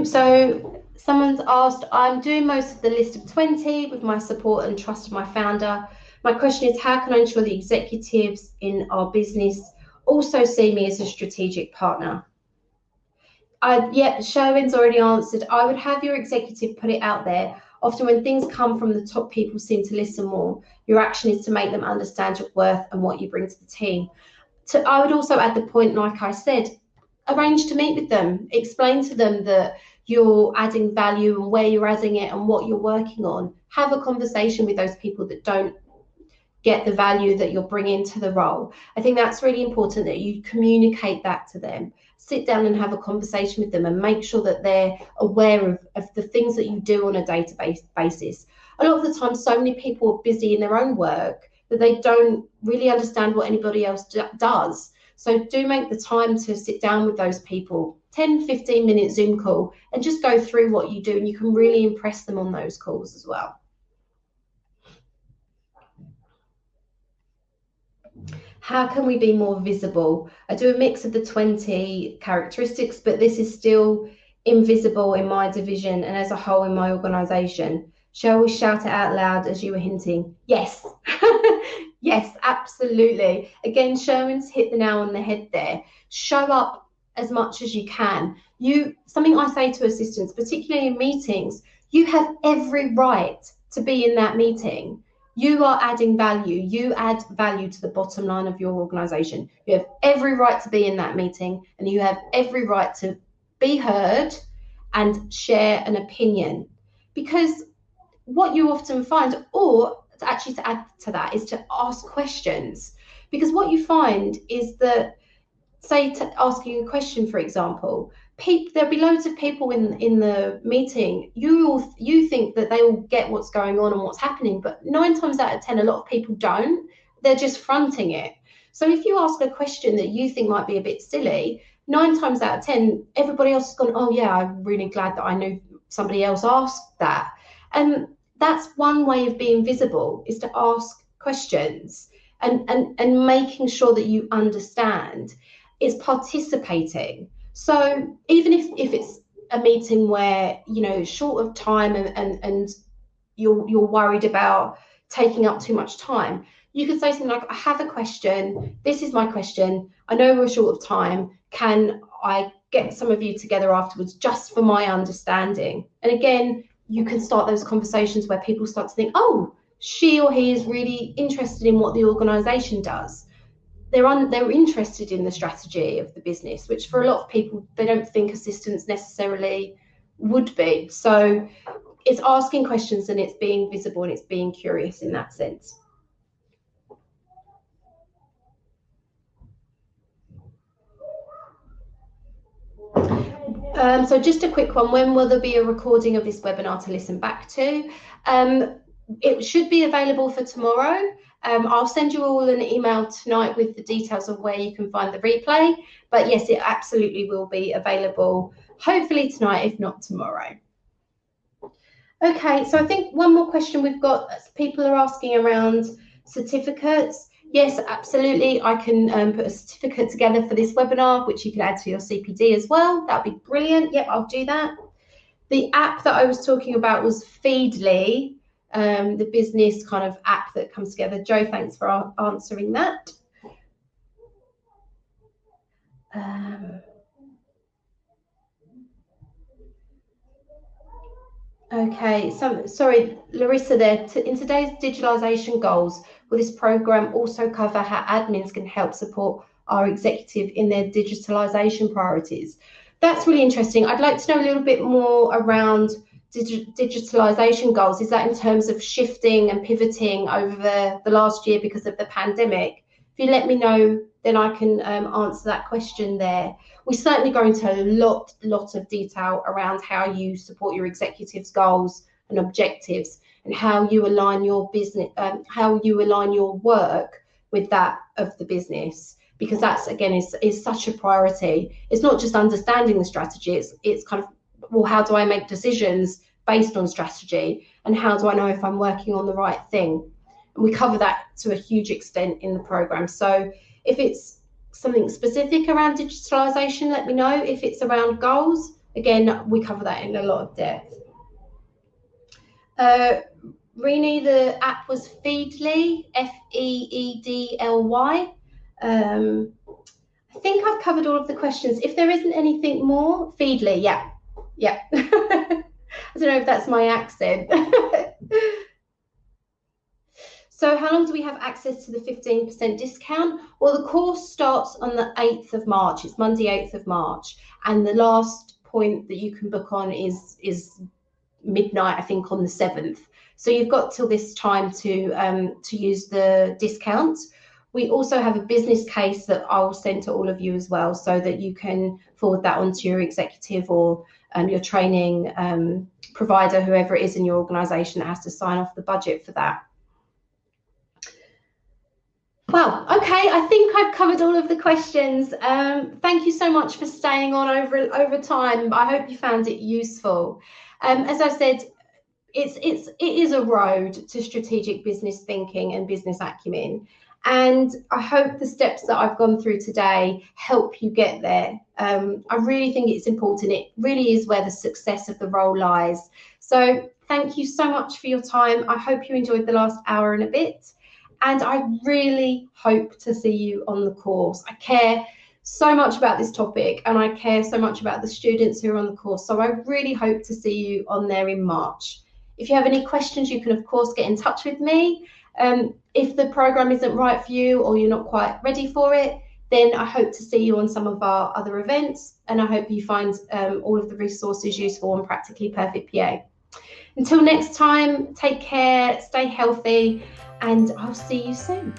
So someone's asked, I'm doing most of the list of 20 with my support and trust of my founder. My question is, how can I ensure the executives in our business also see me as a strategic partner? Yeah, Sherwin's already answered. I would have your executive put it out there. Often when things come from the top, people seem to listen more. Your action is to make them understand your worth and what you bring to the team. I would also add the point, like I said, arrange to meet with them. Explain to them that you're adding value and where you're adding it and what you're working on. Have a conversation with those people that don't get the value that you're bringing to the role. I think that's really important that you communicate that to them. Sit down and have a conversation with them and make sure that they're aware of the things that you do on a day-to-day basis. A lot of the time, so many people are busy in their own work that they don't really understand what anybody else does. So do make the time to sit down with those people, 10, 15-minute Zoom call, and just go through what you do, and you can really impress them on those calls as well. How can we be more visible? I do a mix of the 20 characteristics, but this is still invisible in my division and as a whole in my organisation. Shall we shout it out loud as you were hinting? Yes. Yes, absolutely. Again, Sherwin's hit the nail on the head there. Show up as much as you can. Something I say to assistants, particularly in meetings, you have every right to be in that meeting. You are adding value. You add value to the bottom line of your organisation. You have every right to be in that meeting, and you have every right to be heard and share an opinion. Because what you often find, or actually to add to that, is to ask questions. Because what you find is that, say, asking a question, for example, there'll be loads of people in the meeting. You think that they all get what's going on and what's happening, but 9 times out of 10, a lot of people don't. They're just fronting it. So if you ask a question that you think might be a bit silly, 9 times out of 10, everybody else has gone, oh yeah, I'm really glad that I knew somebody else asked that. And that's one way of being visible, is to ask questions and making sure that you understand. Is participating. So even if it's a meeting where, short of time and you're worried about taking up too much time, you could say something like, I have a question. This is my question. I know we're short of time. Can I get some of you together afterwards just for my understanding? And again, you can start those conversations where people start to think, oh, she or he is really interested in what the organisation does. They're interested in the strategy of the business, which for a lot of people, they don't think assistants necessarily would be. So it's asking questions and it's being visible and it's being curious in that sense. So just a quick one, when will there be a recording of this webinar to listen back to? It should be available for tomorrow. I'll send you all an email tonight with the details of where you can find the replay. But yes, it absolutely will be available, hopefully tonight, if not tomorrow. Okay, so I think one more question we've got, people are asking around certificates. Yes, absolutely. I can put a certificate together for this webinar, which you can add to your CPD as well. That'd be brilliant. Yep, I'll do that. The app that I was talking about was Feedly, the business kind of app that comes together. Joe, thanks for answering that. Okay, so sorry, Larissa there. In today's digitalisation goals, will this programme also cover how admins can help support our executive in their digitalisation priorities? That's really interesting. I'd like to know a little bit more around digitalisation goals. Is that in terms of shifting and pivoting over the last year because of the pandemic? If you let me know, then I can answer that question there. We certainly go into a lot of detail around how you support your executives' goals and objectives and how you align your business, how you align your work with that of the business, because that's, again, is such a priority. It's not just understanding the strategy, it's kind of, well, how do I make decisions based on strategy, and how do I know if I'm working on the right thing? And we cover that to a huge extent in the program. So if it's something specific around digitalisation, let me know. If it's around goals, again, we cover that in a lot of depth. Rini, the app was Feedly, Feedly. I think I've covered all of the questions. If there isn't anything more, Feedly, yeah. I don't know if that's my accent. So how long do we have access to the 15% discount? Well, the course starts on the 8th of March. It's Monday, 8th of March. And the last point that you can book on is midnight, I think, on the 7th. So you've got till this time to use the discount. We also have a business case that I'll send to all of you as well, so that you can forward that on to your executive or your training provider, whoever it is in your organisation that has to sign off the budget for that. Well, okay, I think I've covered all of the questions. Thank you so much for staying on over time. I hope you found it useful. As I said, it is a road to strategic business thinking and business acumen. And I hope the steps that I've gone through today help you get there. I really think it's important. It really is where the success of the role lies. So thank you so much for your time. I hope you enjoyed the last hour and a bit. And I really hope to see you on the course. I care so much about this topic, and I care so much about the students who are on the course. So I really hope to see you on there in March. If you have any questions, you can, of course, get in touch with me. If the program isn't right for you or you're not quite ready for it, then I hope to see you on some of our other events. And I hope you find all of the resources useful on Practically Perfect PA. Until next time, take care, stay healthy, and I'll see you soon.